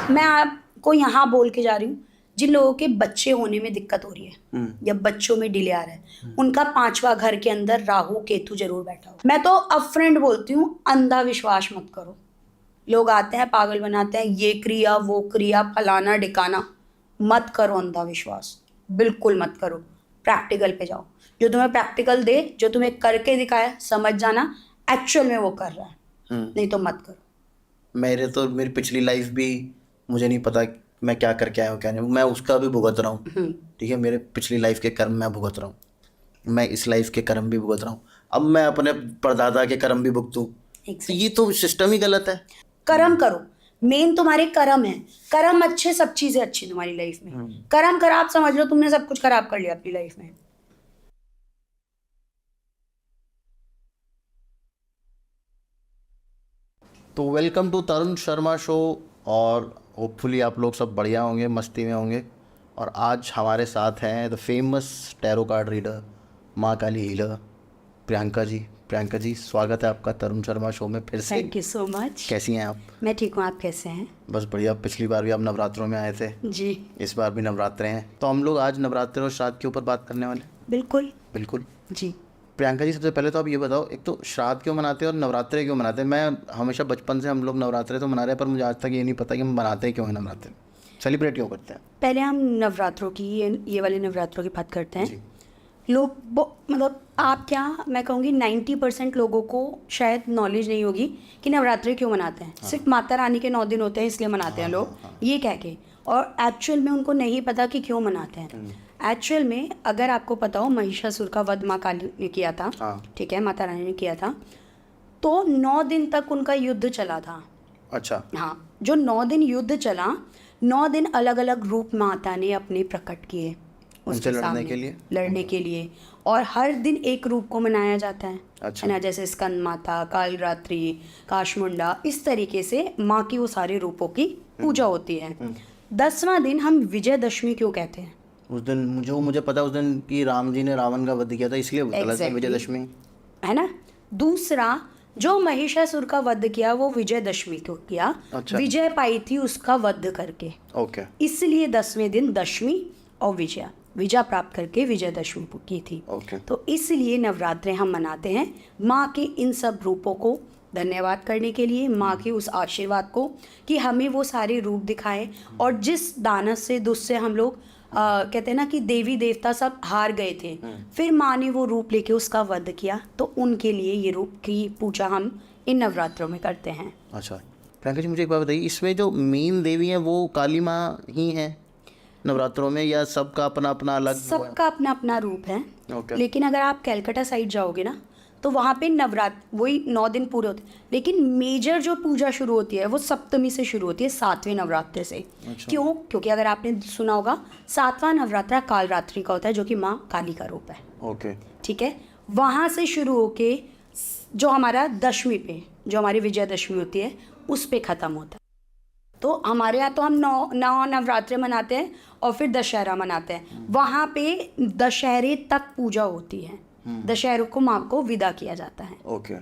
मैं आपको यहाँ बोल के जा रही हूँ, जिन लोगों के बच्चे होने में दिक्कत हो रही है या बच्चों में डिले आ रहा है, उनका 5वां घर के अंदर राहु केतु जरूर बैठा हो। मैं तो अपफ्रंट बोलती हूँ, अंधा विश्वास मत करो। लोग आते हैं पागल बनाते हैं, ये क्रिया वो क्रिया फलाना ढिकाना, मत करो अंधा विश्वास, बिल्कुल मत करो। प्रैक्टिकल पे जाओ, जो तुम्हें प्रैक्टिकल दे, जो तुम्हें करके दिखाए, समझ जाना एक्चुअल में वो कर रहा है, नहीं तो मत करो। मेरी पिछली लाइफ भी मुझे नहीं पता मैं क्या करके आया हूँ क्या नहीं, मैं उसका भी भुगत रहा हूँ। ठीक है, मेरे पिछली लाइफ के कर्म मैं भुगत रहा हूँ, मैं इस लाइफ के कर्म भी भुगत रहा हूँ। अब मैं अपने परदादा के कर्म भी भुगतूँ, तो ये तो सिस्टम ही गलत है। कर्म करो, मेन तुम्हारे कर्म है। कर्म अच्छे, सब चीजें अच्छी तुम्हारी लाइफ में। कर्म खराब समझ लो तुमने सब कुछ खराब कर लिया अपनी लाइफ में। तो welcome to Tarun Sharma show, और होपफुली आप लोग सब बढ़िया होंगे, मस्ती में होंगे। और आज हमारे साथ हैं the famous tarot card reader, माँ काली हीलर, प्रियंका जी। प्रियंका जी, स्वागत है आपका तरुण शर्मा शो में फिर से। Thank you so much. कैसी हैं आप? मैं ठीक हूँ, आप कैसे हैं? बस बढ़िया। पिछली बार भी आप नवरात्रों में आए थे जी इस बार भी नवरात्रे हैं, तो हम लोग आज नवरात्रे और श्राद्ध के ऊपर बात करने वाले हैं। बिल्कुल बिल्कुल जी। प्रियंका जी, सबसे पहले तो आप ये बताओ, एक तो श्राद्ध क्यों मनाते हैं और नवरात्रे क्यों मनाते हैं? मैं हमेशा बचपन से हम लोग नवरात्रे तो मना रहे हैं, पर मुझे आज तक ये नहीं पता कि हम मनाते क्यों हैं, नवरात्रे सेलिब्रेट क्यों करते हैं। पहले हम नवरात्रों की, ये वाले नवरात्रों की बात करते हैं। जी। लोग मतलब आप क्या, मैं कहूँगी 90% लोगों को शायद नॉलेज नहीं होगी कि नवरात्रि क्यों मनाते हैं। सिर्फ माता रानी के 9 दिन होते हैं इसलिए मनाते हैं लोग, ये कह के, और एक्चुअल में उनको नहीं पता कि क्यों मनाते हैं। एक्चुअल में अगर आपको पता हो, महिषासुर का वध माँ काली ने किया था, ठीक है, माता रानी ने किया था, तो 9 दिन तक उनका युद्ध चला था। अच्छा। हाँ, जो 9 दिन युद्ध चला, 9 दिन अलग अलग रूप माता ने अपने प्रकट किए उनसे लड़ने के लिए, लड़ने के लिए, और हर दिन एक रूप को मनाया जाता है। अच्छा। है ना, जैसे स्कंद माता, कालरात्रि, काशमुंडा, इस तरीके से माँ की वो सारे रूपों की पूजा होती है। 10वां दिन हम विजयदशमी क्यों कहते हैं? उस दिन मुझे पता है, उस दिन कि राम जी ने रावण का वध किया था, इसलिए Exactly. विजयदशमी, है ना। दूसरा, जो महिषासुर का वध किया वो विजयदशमी को किया। अच्छा। विजय पाई थी उसका वध करके, ओके। इसलिए 10वें दिन दशमी और विजय प्राप्त करके विजयदशमी की थी। ओके। तो इसलिए नवरात्रे हम मनाते हैं माँ के इन सब रूपों को धन्यवाद करने के लिए, माँ के उस आशीर्वाद को कि हमें वो सारे रूप दिखाए, और जिस दानव से दुष्ट से हम लोग कहते हैं ना कि देवी देवता सब हार गए थे, फिर माँ ने वो रूप लेके उसका वध किया, तो उनके लिए ये रूप की पूजा हम इन नवरात्रों में करते हैं। अच्छा प्रियंका जी, मुझे एक बात बताइए, इसमें जो मेन देवी हैं वो काली माँ ही हैं नवरात्रों में, या सबका अपना अपना अलग? सबका अपना अपना रूप है। ओके। लेकिन अगर आप कैलकाटा साइड जाओगे ना, तो वहाँ पे नवरात्र वही 9 दिन पूरे होते हैं, लेकिन मेजर जो पूजा शुरू होती है वो सप्तमी से शुरू होती है, 7वें नवरात्रे से। अच्छा। क्यों? क्योंकि अगर आपने सुना होगा, 7वां नवरात्रा कालरात्रि का होता है, जो कि माँ काली का रूप है। ओके। ठीक है, वहाँ से शुरू होके जो हमारा दशमी पे, जो हमारी विजयदशमी होती है, उस पे ख़त्म होता है। तो हमारे यहाँ तो हम नौ नवरात्रे मनाते हैं और फिर दशहरा मनाते हैं। वहाँ पे दशहरे तक पूजा होती है, दशहरे को माँ को विदा किया जाता है। ओके।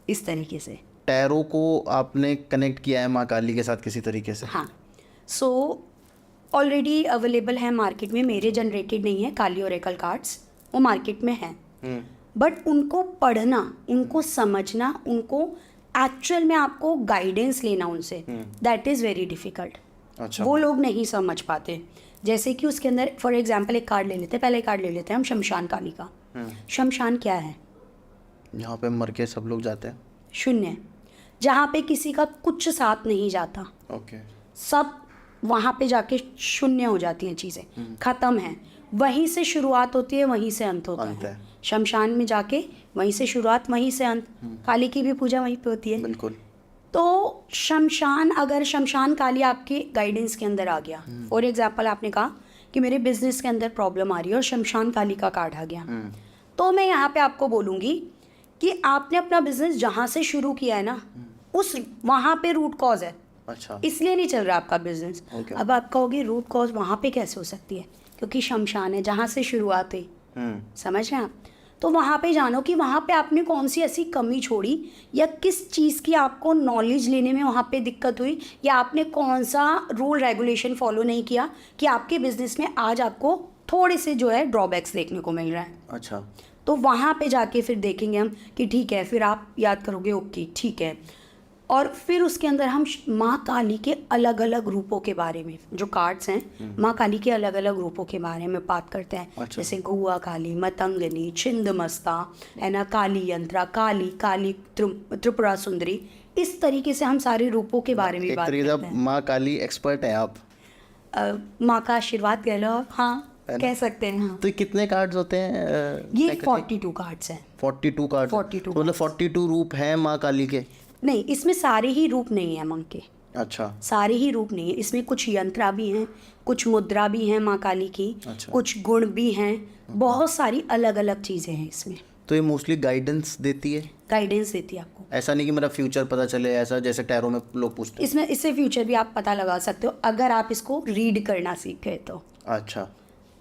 इस तरीके से टैरो को आपने कनेक्ट किया है माँ काली के साथ किसी तरीके से? हाँ। सो ऑलरेडी अवेलेबल है मार्केट में, मेरे जनरेटेड नहीं है, काली ओरेकल कार्ड्स वो मार्केट में हैं। बट उनको पढ़ना, उनको समझना, उनको एक्चुअल में आपको गाइडेंस लेना उनसे, दैट इज़ वेरी डिफ़िकल्ट। अच्छा। वो लोग नहीं समझ पाते। जैसे कि उसके अंदर फॉर एग्जांपल एक कार्ड ले लेते हैं, पहले कार्ड ले लेते हैं हम शमशान काली का। शमशान क्या है? जहाँ पे मर के सब लोग जाते हैं। शून्य, जहाँ पे किसी का कुछ साथ नहीं जाता। ओके। सब वहाँ पे जाके शून्य हो जाती हैं, चीज़ें ख़त्म हैं। वहीं से शुरुआत होती है, वहीं से अंत होता है। शमशान में जाके वहीं से शुरुआत, वहीं से अंत। काली की भी पूजा वहीं पे होती है। बिल्कुल। तो शमशान, अगर शमशान काली आपके गाइडेंस के अंदर आ गया, फॉर एग्जाम्पल आपने कहा कि मेरे बिजनेस के अंदर प्रॉब्लम आ रही है और शमशान काली का कार्ड आ गया, तो मैं यहाँ पे आपको बोलूँगी कि आपने अपना बिजनेस जहाँ से शुरू किया है ना, उस वहाँ पे रूट कॉज है। अच्छा। इसलिए नहीं चल रहा आपका बिजनेस। अब आप कहोगे रूट कॉज वहाँ पे कैसे हो सकती है? क्योंकि शमशान है जहाँ से शुरुआत हुई। समझ रहे हैं आप? तो वहाँ पे जानो कि वहाँ पे आपने कौन सी ऐसी कमी छोड़ी, या किस चीज़ की आपको नॉलेज लेने में वहाँ पे दिक्कत हुई, या आपने कौन सा रूल रेगुलेशन फॉलो नहीं किया कि आपके बिजनेस में आज आपको थोड़े से जो है ड्रॉबैक्स देखने को मिल रहा है। अच्छा, तो वहाँ पे जाके फिर देखेंगे हम कि ठीक है, फिर आप याद करोगे ओके ठीक है। और फिर उसके अंदर हम माँ काली के अलग अलग रूपों के बारे में, जो कार्ड्स हैं माँ काली के अलग अलग रूपों के बारे में बात करते हैं। अच्छा। जैसे गुआ काली, मतंगनी, छिंदमस्ता, है ना, काली यंत्रा, काली, काली त्रिपुरा सुंदरी, इस तरीके से हम सारे रूपों के बारे में एक बात तरीके करते से हैं। माँ काली एक्सपर्ट है आप। माँ का आशीर्वाद कह लो आप, हाँ है ना? कह सकते हैं। हाँ, तो ये कितने कार्ड्स होते हैं? ये 42 कार्ड्स हैं। 42 कार्ड, 42 तो मतलब 42 रूप हैं माँ काली के? नहीं, इसमें सारे ही रूप नहीं है माँ के, अच्छा, सारे ही रूप नहीं है। इसमें कुछ यंत्रा भी हैं, कुछ मुद्रा भी हैं माँ काली की, अच्छा। कुछ गुण भी हैं, बहुत सारी अलग अलग चीज़ें हैं इसमें। तो ये मोस्टली गाइडेंस देती है? गाइडेंस देती है आपको। ऐसा नहीं कि मेरा फ्यूचर पता चले, ऐसा जैसे टैरो में लोग पूछते हैं। इसमें इससे फ्यूचर भी आप पता लगा सकते हो अगर आप इसको रीड करना सीख गए तो। अच्छा,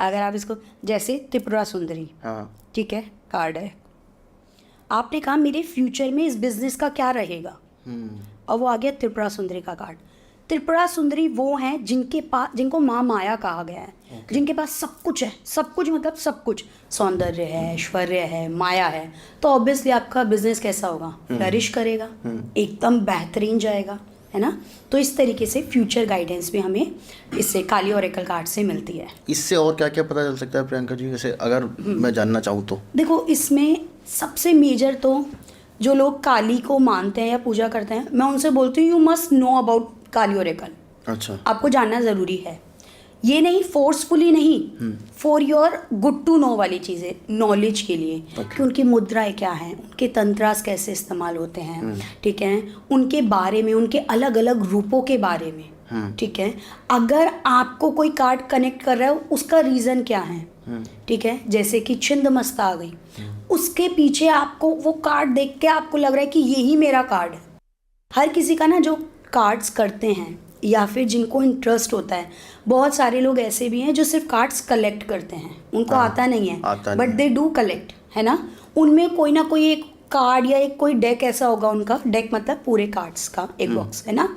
अगर आप इसको, जैसे त्रिपुरा सुंदरी, हाँ, ठीक है, कार्ड है, आपने कहा मेरे फ्यूचर में इस बिजनेस का क्या रहेगा, और वो आ गया त्रिपुरा सुंदरी का कार्ड। त्रिपुरा सुंदरी वो हैं जिनके पास, जिनको माँ माया कहा गया है, जिनके पास सब कुछ है, सब कुछ मतलब सब कुछ, सौंदर्य है, ऐश्वर्य है, माया है। तो ऑब्वियसली आपका बिजनेस कैसा होगा, फ्लरिश करेगा, एकदम बेहतरीन जाएगा, है ना। तो इस तरीके से फ्यूचर गाइडेंस भी हमें इससे काली ओरेकल कार्ड से मिलती है। इससे और क्या क्या पता चल सकता है प्रियंका जी, वैसे अगर मैं जानना चाहूँ तो? देखो, इसमें सबसे मेजर तो जो लोग काली को मानते हैं या पूजा करते हैं, मैं उनसे बोलती हूँ you must know about Kali oracle. अच्छा, आपको जानना ज़रूरी है, ये नहीं फोर्सफुली नहीं, for your good to know वाली चीज़ें, नॉलेज के लिए कि उनकी मुद्राएं क्या हैं, उनके तंत्रास कैसे इस्तेमाल होते हैं, ठीक है, उनके बारे में, उनके अलग अलग रूपों के बारे में, ठीक है। अगर आपको कोई कार्ड कनेक्ट कर रहा है, उसका रीज़न क्या है, ठीक है। जैसे कि छिंदमस्ता आ गई, उसके पीछे आपको वो कार्ड देख के आपको लग रहा है कि यही मेरा कार्ड है। हर किसी का ना जो कार्ड्स करते हैं या फिर जिनको इंटरेस्ट होता है, बहुत सारे लोग ऐसे भी हैं जो सिर्फ कार्ड्स कलेक्ट करते हैं, उनको आता नहीं है, बट दे डू कलेक्ट, है ना। उनमें कोई ना कोई एक कार्ड या एक कोई डेक ऐसा होगा, उनका डेक मतलब पूरे कार्ड्स का एक बॉक्स, है ना,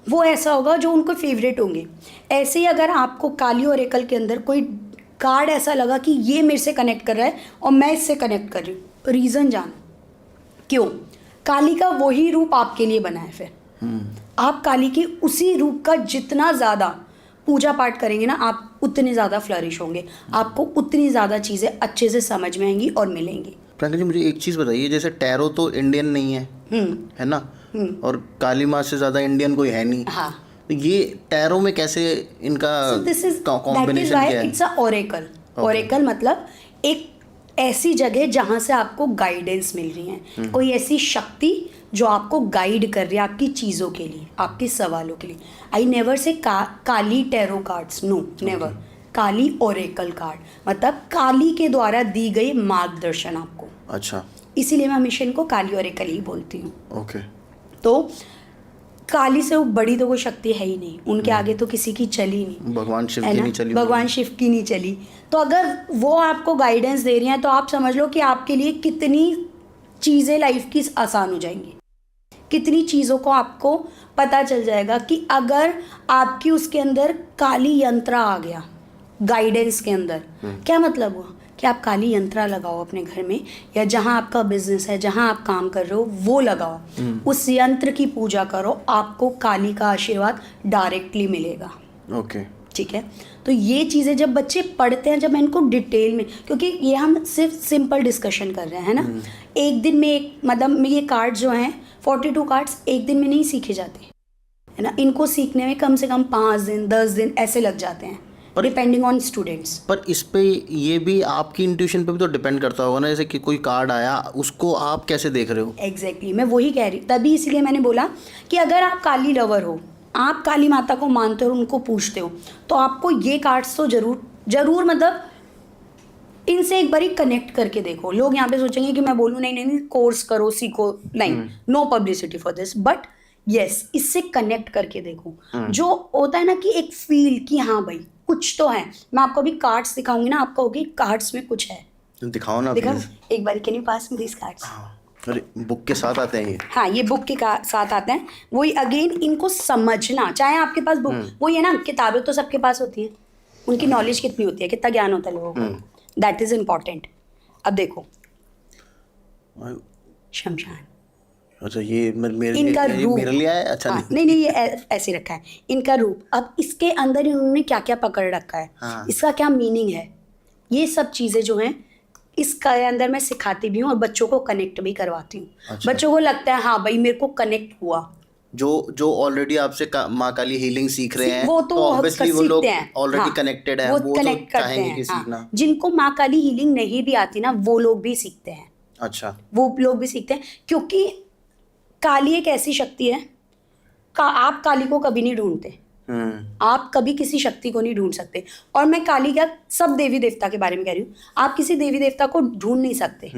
वो ऐसा होगा जो उनको फेवरेट होंगे। ऐसे ही अगर आपको काली ओरेकल के अंदर कोई कार्ड ऐसा लगा कि ये मेरे से कनेक्ट कर रहा है और मैं इससे कनेक्ट कर रही हूँ, रीज़न जानो क्यों। काली का वही रूप आपके लिए बना है, फिर आप काली के उसी रूप का जितना ज़्यादा पूजा पाठ करेंगे ना, आप उतने ज़्यादा फ्लरिश होंगे, आपको उतनी ज़्यादा चीज़ें अच्छे से समझ में आएंगी और मिलेंगी। प्रियंका जी मुझे एक चीज़ बताइए, जैसे टैरो तो इंडियन नहीं है, है ना, और काली माँ से ज़्यादा इंडियन कोई है नहीं, हाँ, तो ये टैरो में कैसे इनका कॉम्बिनेशन क्या है? It's a Oracle. ओरेकल मतलब एक ऐसी जगह जहाँ से आपको गाइडेंस मिल रही है, कोई ऐसी शक्ति जो आपको गाइड कर रही है आपकी चीज़ों के लिए, आपके सवालों के लिए। I never say Kali tarot cards, no never. Kali oracle card मतलब काली के द्वारा दी गई मार्गदर्शन आपको। अच्छा, इसीलिए मैं हमेशा इनको काली ओरेकल ही बोलती हूँ। ओके। तो काली से वो बड़ी तो कोई शक्ति है ही नहीं, उनके आगे तो किसी की चली नहीं, भगवान शिव है की ना, नहीं चली, भगवान शिव की नहीं चली। तो अगर वो आपको गाइडेंस दे रही हैं तो आप समझ लो कि आपके लिए कितनी चीज़ें लाइफ की आसान हो जाएंगी, कितनी चीज़ों को आपको पता चल जाएगा कि अगर आपकी उसके अंदर काली यंत्रा आ गया गाइडेंस के अंदर, क्या मतलब हुआ कि आप काली यंत्रा लगाओ अपने घर में, या जहाँ आपका बिजनेस है, जहाँ आप काम कर रहे हो वो लगाओ, उस यंत्र की पूजा करो, आपको काली का आशीर्वाद डायरेक्टली मिलेगा। ओके, ठीक है। तो ये चीज़ें जब बच्चे पढ़ते हैं, जब मैं इनको डिटेल में, क्योंकि ये हम सिर्फ सिंपल डिस्कशन कर रहे हैं ना, एक दिन में एक मतलब ये कार्ड जो हैं 42 कार्ड्स एक दिन में नहीं सीखे जाते, है ना, इनको सीखने में कम से कम 5 दिन 10 दिन ऐसे लग जाते हैं, डिपेंडिंग ऑन स्टूडेंट्स। पर इस पे ये भी आपकी इंट्यूशन पे भी तो डिपेंड करता होगा ना, जैसे कि कोई कार्ड आया उसको आप कैसे देख रहे हो? एग्जैक्टली, मैं वही कह रही, तभी इसलिए मैंने बोला कि अगर आप काली लवर हो, आप काली माता को मानते हो और उनको पूछते हो, तो आपको ये कार्ड्स तो जरूर मतलब इनसे एक बारी कनेक्ट करके देखो। लोग यहाँ पे सोचेंगे कि मैं बोलूँ नहीं नहीं नहीं कोर्स करो सीखो, नहीं, no publicity for this, but yes, इससे कनेक्ट करके देखो। जो होता है ना कि एक फील कि हाँ भाई कुछ तो है। मैं आपको अभी कार्ड्स दिखाऊंगी ना, आपको होगी कार्ड्स में कुछ है। दिखाओ ना दिखा प्लीज। एक बार, can you pass me this cards? अरे बुक के साथ आते हैं ये? हाँ, ये बुक के साथ आते हैं। वही अगेन इनको समझना, चाहे आपके पास बुक, वही है ना, किताबें तो सबके पास होती हैं, उनकी नॉलेज कितनी होती है, कितना ज्ञान होता है लोगों को, दैट इज इम्पॉर्टेंट। अब देखो शमशान, अच्छा ये मेरे इनका लिए, ये रूप, मेरे लिए आया? अच्छा हाँ, नहीं नहीं ये ऐसे रखा है इनका रूप। अब इसके अंदर इन्होंने क्या क्या पकड़ रखा है, हाँ। इसका क्या मीनिंग है, ये सब चीजें जो हैं इसका अंदर मैं सिखाती भी हूँ और बच्चों को कनेक्ट भी करवाती हूँ। अच्छा। बच्चों को लगता है हाँ भाई मेरे को कनेक्ट हुआ। जो ऑलरेडी आपसे माँ काली हीलिंग सीख रहे हैं, वो तो ऑब्वियसली वो लोग सीखते हैं, ऑलरेडी हाँ, कनेक्टेड है, वो वो तो कनेक्ट करते चाहेंगे हैं, कि हाँ। सीखना। जिनको माँ काली हीलिंग नहीं भी आती ना, वो लोग भी सीखते हैं, अच्छा। वो लोग भी सीखते हैं, क्योंकि काली एक ऐसी शक्ति है आप काली को कभी नहीं ढूंढते, आप कभी किसी शक्ति को नहीं ढूंढ सकते। और मैं काली क्या, सब देवी देवता के बारे में कह रही हूँ, आप किसी देवी देवता को ढूंढ नहीं सकते,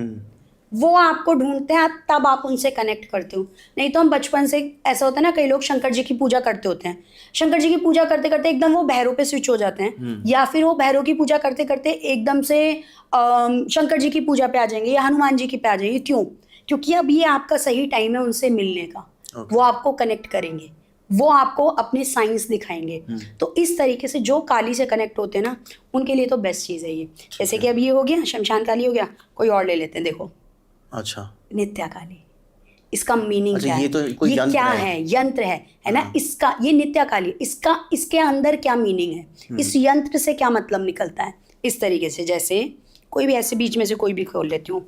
वो आपको ढूंढते हैं, तब आप उनसे कनेक्ट करते हो। नहीं तो हम बचपन से, ऐसा होता है ना, कई लोग शंकर जी की पूजा करते होते हैं, शंकर जी की पूजा करते करते एकदम वो भैरव पे स्विच हो जाते हैं, या फिर वो भैरव की पूजा करते करते एकदम से शंकर जी की पूजा पे आ जाएंगे या हनुमान जी की पे आ जाएंगे। क्यों? क्योंकि अब ये आपका सही टाइम है उनसे मिलने का। वो आपको कनेक्ट करेंगे, वो आपको अपने साइंस दिखाएंगे। तो इस तरीके से जो काली से कनेक्ट होते हैं ना, उनके लिए तो बेस्ट चीज़ है ये। जैसे कि अब ये हो गया शमशान काली हो गया, कोई और ले लेते हैं। देखो अच्छा, नित्या काली, इसका मीनिंग अच्छा, क्या ये है, तो कोई ये यंत्र क्या है? है, यंत्र है ना इसका, ये नित्या काली, इसका इसके अंदर क्या मीनिंग है, इस यंत्र से क्या मतलब निकलता है। इस तरीके से जैसे कोई भी ऐसे बीच में से कोई भी खोल लेती हूँ,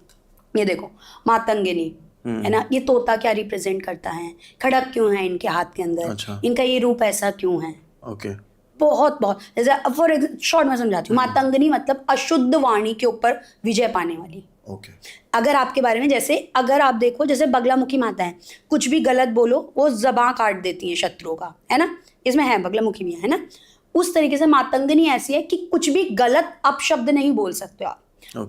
ये देखो मातंगिनी है ना, ये तोता क्या रिप्रेजेंट करता है, खड़क क्यों है इनके हाथ के अंदर, अच्छा। इनका ये रूप ऐसा क्यों है। ओके। बहुत बहुत जैसे फॉर शॉर्ट में समझाती हूँ, मातंगिनी मतलब अशुद्ध वाणी के ऊपर विजय पाने वाली। ओके। अगर आपके बारे में, जैसे अगर आप देखो, जैसे बगलामुखी माता है, कुछ भी गलत बोलो वो जबां काट देती है शत्रुओं का, है ना, इसमें है बगलामुखी भी है ना। उस तरीके से मातंगिनी ऐसी है कि कुछ भी गलत अपशब्द नहीं बोल सकते आप,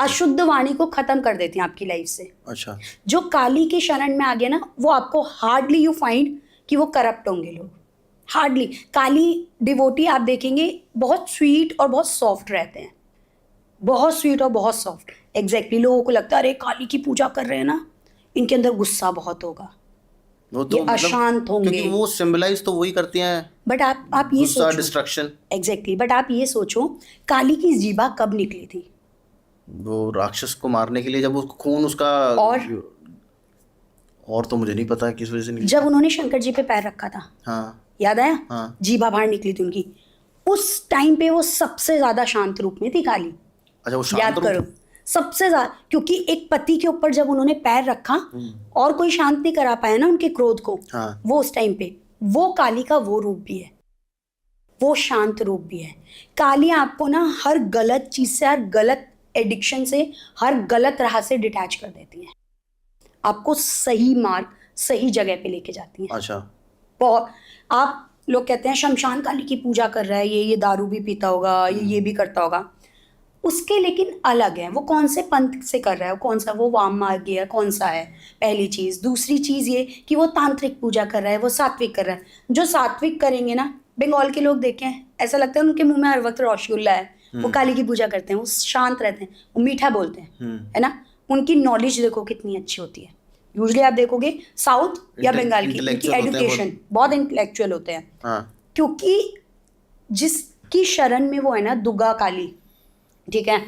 अशुद्ध वाणी को खत्म कर देती हैं आपकी लाइफ से। अच्छा। जो काली के शरण में आ गया ना, वो आपको हार्डली यू फाइंड कि वो करप्ट होंगे लोग, हार्डली। काली डिवोटी आप देखेंगे बहुत स्वीट और बहुत सॉफ्ट रहते हैं, बहुत स्वीट और बहुत सॉफ्ट। एग्जैक्टली लोगों को लगता है अरे काली की पूजा कर रहे हैं ना, इनके अंदर गुस्सा बहुत होगा, वो तो ये अशांत होंगे, क्योंकि वो सिंबलाइज तो वही करती हैं, बट आप ये गुस्सा, सोचो, डिस्ट्रक्शन। एग्जैक्टली, बट आप ये सोचो काली की जीभा कब निकली थी? वो राक्षस को मारने के लिए, जब उसको खून उसका, और तो मुझे नहीं पता किस वजह से निकली। जब उन्होंने शंकर जी पे पैर रखा था, हाँ, याद आया? हाँ। जीभा बाहर निकली थी उनकी, उस टाइम पे वो सबसे ज्यादा शांत रूप में थी काली। अच्छा, वो शांत याद रूप? करो, सबसे ज्यादा, क्योंकि एक पति के ऊपर जब उन्होंने पैर रखा और कोई शांत नहीं करा पाया ना उनके क्रोध को, हाँ। वो उस टाइम पे, वो काली का वो रूप भी है, वो शांत रूप भी है। काली आपको ना हर गलत चीज से, हर गलत एडिक्शन से, हर गलत राह से डिटैच कर देती है, आपको सही मार्ग, सही जगह पे लेके जाती है। अच्छा। बहुत, आप लोग कहते हैं शमशान काली की पूजा कर रहा है, ये दारू भी पीता होगा, ये भी करता होगा, उसके लेकिन अलग है, वो कौन से पंथ से कर रहा है, कौन सा, वो वाम मार्ग है, कौन सा है, पहली चीज़। दूसरी चीज़ ये कि वो तांत्रिक पूजा कर रहा है, वो सात्विक कर रहा है। जो सात्विक करेंगे ना, बंगाल के लोग देखें, ऐसा लगता है उनके मुंह में हर वक्त रसगुल्ला है, वो काली की पूजा करते हैं, वो शांत रहते हैं, वो मीठा बोलते हैं, है ना। उनकी नॉलेज देखो कितनी अच्छी होती है। यूजली आप देखोगे साउथ या बंगाल की, उनकी एजुकेशन बहुत इंटेलेक्चुअल होते हैं, क्योंकि जिसकी शरण में वो है ना दुर्गा काली, ठीक है,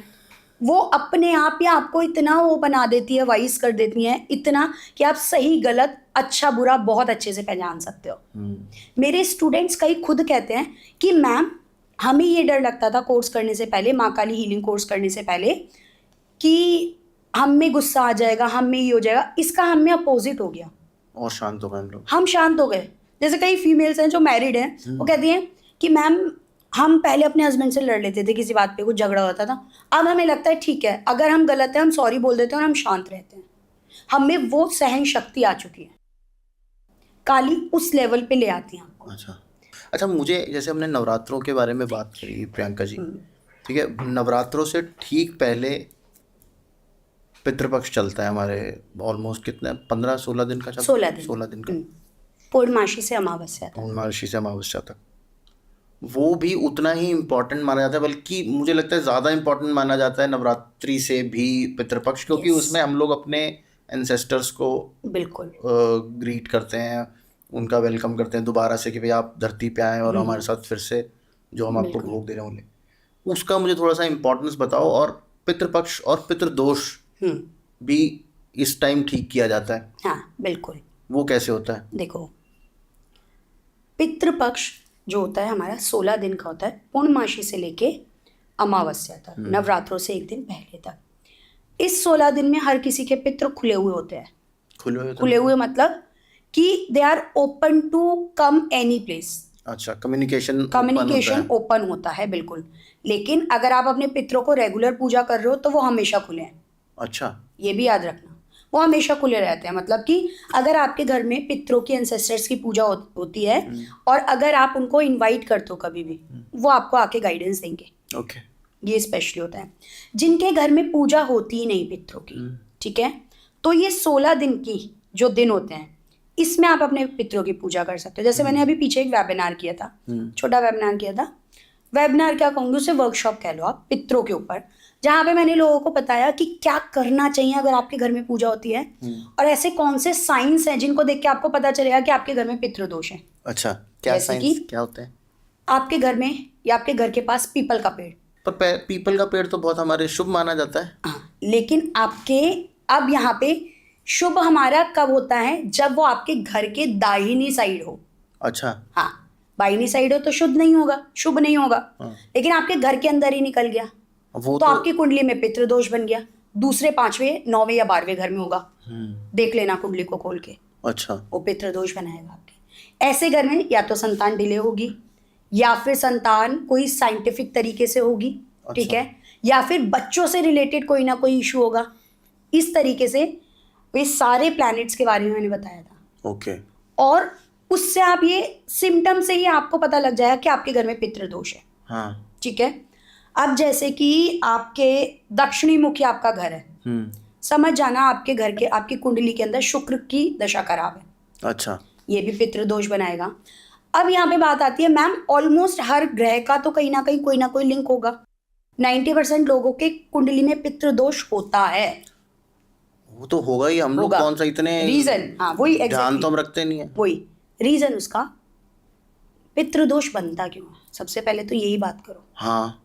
वो अपने आप ही आपको इतना वो बना देती है, वाइस कर देती है इतना कि आप सही गलत, अच्छा बुरा बहुत अच्छे से पहचान सकते हो। मेरे स्टूडेंट्स कई खुद कहते हैं कि मैम हमें ये डर लगता था कोर्स करने से पहले, माँ काली हीलिंग कोर्स करने से पहले, कि हम में गुस्सा आ जाएगा, हम में ये हो जाएगा, इसका हम में अपोजिट हो गया, और शांत हो गए हम लोग, हम शांत हो गए। जैसे कई फीमेल्स हैं जो मैरिड हैं, वो कहती हैं कि मैम हम पहले अपने हस्बैंड से लड़ लेते थे, किसी बात पे कुछ झगड़ा होता था, अब हमें लगता है ठीक है, अगर हम गलत हैं हम सॉरी बोल देते हैं और हम शांत रहते हैं, हमें वो सहन शक्ति आ चुकी है। काली उस लेवल पे ले आती है आपको। अच्छा, मुझे, जैसे हमने नवरात्रों के बारे में बात करी प्रियंका जी, ठीक है, नवरात्रों से ठीक पहले पितृपक्ष चलता है हमारे, ऑलमोस्ट कितने, 15-16 दिन का, 16 दिन का, पूर्णमासी से अमावस्या तक, पूर्णमासी से अमावस्या तक। वो भी उतना ही इम्पोर्टेंट माना जाता है, बल्कि मुझे लगता है ज़्यादा इम्पोर्टेंट माना जाता है नवरात्रि से भी पितृपक्ष, क्योंकि Yes. उसमें हम लोग अपने एंसेस्टर्स को बिल्कुल ग्रीट करते हैं, उनका वेलकम करते हैं दोबारा से कि भाई आप धरती पे आए और हमारे साथ फिर से जो हम आपको बिल्कुल। भोग दे रहे होंगे, उसका मुझे थोड़ा सा इम्पोर्टेंस बताओ। और पितृपक्ष और पितृदोष भी इस टाइम ठीक किया जाता है, हाँ बिल्कुल। वो कैसे होता है? देखो, पितृपक्ष जो होता है हमारा 16 दिन का होता है, पूर्णमासी से लेके अमावस्या तक, नवरात्रों से एक दिन पहले तक। इस 16 दिन में हर किसी के पितृ खुले हुए होते हैं। खुले हुए होते खुले हुए मतलब कि they are open to come any place. अच्छा, कम्युनिकेशन ओपन होता है बिल्कुल। लेकिन अगर आप अपने पितरों को रेगुलर पूजा कर रहे हो तो वो हमेशा खुले हैं। अच्छा, ये भी याद रखना, वो हमेशा खुले रहते हैं। मतलब कि अगर आपके घर में पितरों की एंसेस्टर्स की पूजा होती है और अगर आप उनको इनवाइट करते हो कभी भी, वो आपको आके गाइडेंस देंगे। ओके। ये स्पेशली होता है। जिनके घर में पूजा होती ही नहीं पितरों की, ठीक है, तो ये 16 दिन की जो दिन होते हैं इसमें आप अपने पितरों की पूजा कर सकते हो। जैसे मैंने अभी पीछे एक वेबिनार किया था, छोटा वेबिनार किया था। वेबिनार क्या कहूँगी उसे, वर्कशॉप कह लो आप, पितरों के ऊपर, जहाँ पे मैंने लोगों को बताया कि क्या करना चाहिए अगर आपके घर में पूजा होती है और ऐसे कौन से साइंस हैं जिनको देख के आपको पता चलेगा कि आपके घर में पितृदोष है। अच्छा, क्या साइंस क्या होते हैं? आपके घर में या आपके घर के पास पीपल का पेड़, पर पीपल का पेड़ तो बहुत हमारे शुभ माना जाता है। हाँ, लेकिन आपके अब यहाँ पे शुभ हमारा कब होता है, जब वो आपके घर के दाहिनी साइड हो। अच्छा, हाँ, बाहिनी साइड हो तो शुद्ध नहीं होगा, शुभ नहीं होगा। लेकिन आपके घर के अंदर ही निकल गया वो तो आपकी कुंडली में पितृदोष बन गया। दूसरे 5वें 9वें या 12वें घर में होगा, देख लेना कुंडली को खोल के। अच्छा, वो पितृदोष बनाएगा आपके। ऐसे घर में या तो संतान डिले होगी या फिर संतान कोई साइंटिफिक तरीके से होगी, ठीक है, या फिर बच्चों से रिलेटेड कोई ना कोई इशू होगा। इस तरीके से ये सारे प्लैनेट्स के बारे में मैंने बताया था। ओके। और उससे आप ये सिम्टम से ही आपको पता लग जाएगा कि आपके घर में पितृदोष है। हाँ, ठीक है। अब जैसे कि आपके दक्षिणी मुखी आपका घर है, समझ जाना आपके घर के, आपकी कुंडली के अंदर शुक्र की दशा खराब है। अच्छा, ये भी पितृदोष बनाएगा। अब यहाँ पे बात आती है, मैम ऑलमोस्ट हर ग्रह का तो कहीं ना कहीं कोई ना कोई लिंक होगा। 90% लोगों के कुंडली में पितृदोष होता है। वो तो होगा ही, हम लोग कौन सा इतने रीजन, हाँ वही ध्यान तो हम रखते नहीं है। वही रीजन उसका, पितृदोष बनता क्यों है, सबसे पहले तो यही बात करो। हाँ,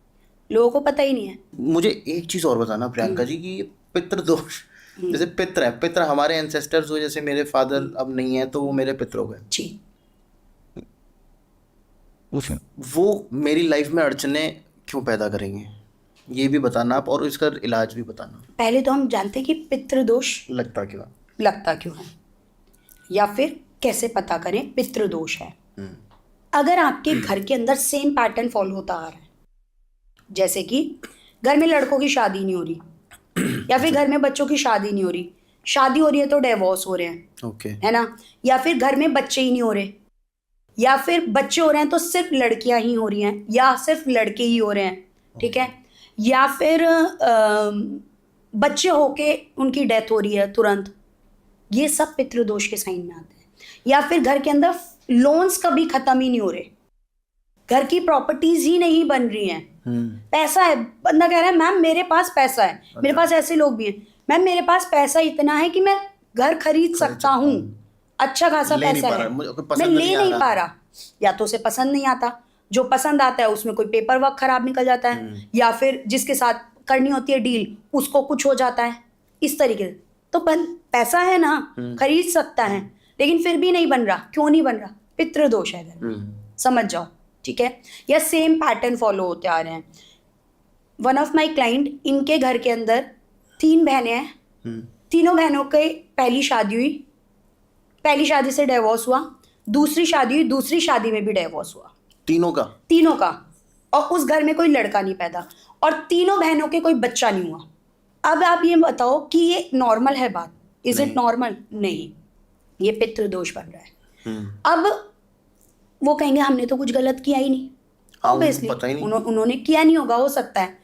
लोगों को पता ही नहीं है। मुझे एक चीज और बताना प्रियंका जी, कि ये पितृदोष, जैसे पितृ है, पितृ हमारे एंसेस्टर्स हो, जैसे मेरे फादर अब नहीं है तो वो मेरे पितृ हो गए जी, वो मेरी लाइफ में अड़चने क्यों पैदा करेंगे, ये भी बताना आप, और इसका इलाज भी बताना। पहले तो हम जानते हैं कि पितृदोष लगता क्यों है या फिर कैसे पता करें पितृदोष है। अगर आपके घर के अंदर सेम पैटर्न फॉलो होता आ रहा है, जैसे कि घर में लड़कों की शादी नहीं हो रही या फिर घर में बच्चों की शादी नहीं हो रही, शादी हो रही है तो डिवोर्स हो रहे हैं, ओके, है ना, या फिर घर में बच्चे ही नहीं हो रहे, या फिर बच्चे हो रहे हैं तो सिर्फ लड़कियां ही हो रही हैं या सिर्फ लड़के ही हो रहे हैं, ठीक है, या फिर बच्चे होके उनकी डेथ हो रही है तुरंत, ये सब पितृदोष के साइन में आते हैं। या फिर घर के अंदर लोन्स कभी खत्म ही नहीं हो रहे, घर की प्रॉपर्टीज ही नहीं बन रही हैं, पैसा है, बंदा कह रहा है मैम मेरे पास पैसा है, मेरे पास ऐसे लोग भी हैं, मैम मेरे पास पैसा इतना है कि मैं घर खरीद सकता हूँ, अच्छा खासा पैसा है, मैं ले नहीं पा रहा, या तो उसे पसंद नहीं आता, जो पसंद आता है उसमें कोई पेपर वर्क खराब निकल जाता है, या फिर जिसके साथ करनी होती है डील उसको कुछ हो जाता है, इस तरीके से। तो पैसा है ना, खरीद सकता है, लेकिन फिर भी नहीं बन रहा, क्यों नहीं बन रहा, पितृदोष है घर में, समझ जाओ, ठीक है। या सेम पैटर्न फॉलो होते आ रहे हैं। वन ऑफ माई क्लाइंट, इनके घर के अंदर 3 बहनें हैं, तीनों बहनों के पहली शादी हुई, पहली शादी से डिवोर्स हुआ, दूसरी शादी हुई, दूसरी शादी में भी डिवोर्स हुआ, तीनों का, और उस घर में कोई लड़का नहीं पैदा, और तीनों बहनों के कोई बच्चा नहीं हुआ। अब आप ये बताओ कि ये नॉर्मल है बात, इज इट नॉर्मल? नहीं, ये पितृदोष बन रहा है। अब वो कहेंगे हमने तो कुछ गलत किया ही नहीं, ऑब्वियसली उन्होंने किया नहीं होगा, हो सकता है,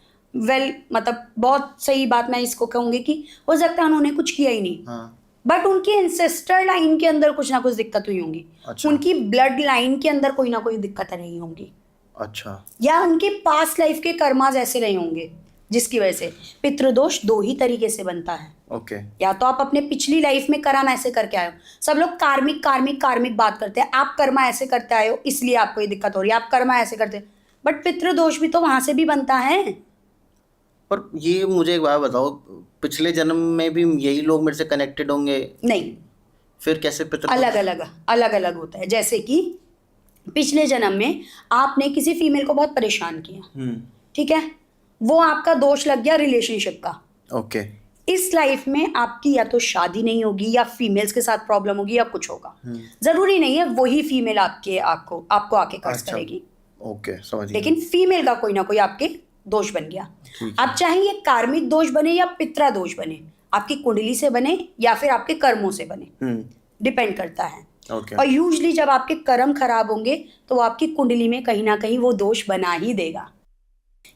मतलब बहुत सही बात मैं इसको कहूंगी कि हो सकता है उन्होंने कुछ किया ही नहीं, बट उनकी एंसेस्टर लाइन के अंदर कुछ ना कुछ दिक्कत हुई होंगी, उनकी ब्लड लाइन के अंदर कोई ना कोई दिक्कत रही होंगी, अच्छा। या उनके पास्ट लाइफ के कर्माज ऐसे रहे होंगे जिसकी वजह से पितृदोष दो ही तरीके से बनता है। ओके। या तो आप अपने पिछली लाइफ में कर्म ऐसे करके आए हो, सब लोग कार्मिक कार्मिक कार्मिक बात करते हैं, आप कर्मा ऐसे करते आए हो इसलिए आपको ये दिक्कत हो रही है, आप कर्मा ऐसे करते, बट पितृदोष भी तो वहां से भी बनता है। पर ये मुझे एक बात बताओ, पिछले जन्म में भी यही लोग मेरे से कनेक्टेड होंगे? नहीं, फिर कैसे पितृ? अलग अलग होता है। जैसे कि पिछले जन्म में आपने किसी फीमेल को बहुत परेशान किया, ठीक है, वो आपका दोष लग गया रिलेशनशिप का। ओके। इस लाइफ में आपकी या तो शादी नहीं होगी या फीमेल्स के साथ प्रॉब्लम होगी या कुछ होगा। जरूरी नहीं है वही फीमेल आपको आके कर्ज अच्छा, करेगी। ओके, समझ गया। लेकिन फीमेल का कोई ना कोई आपके दोष बन गया। आप चाहे ये कार्मिक दोष बने या पितरा दोष बने, आपकी कुंडली से बने या फिर आपके कर्मों से बने, डिपेंड करता है। Okay. और यूजली जब आपके कर्म खराब होंगे तो वो आपकी कुंडली में कहीं ना कहीं वो दोष बना ही देगा।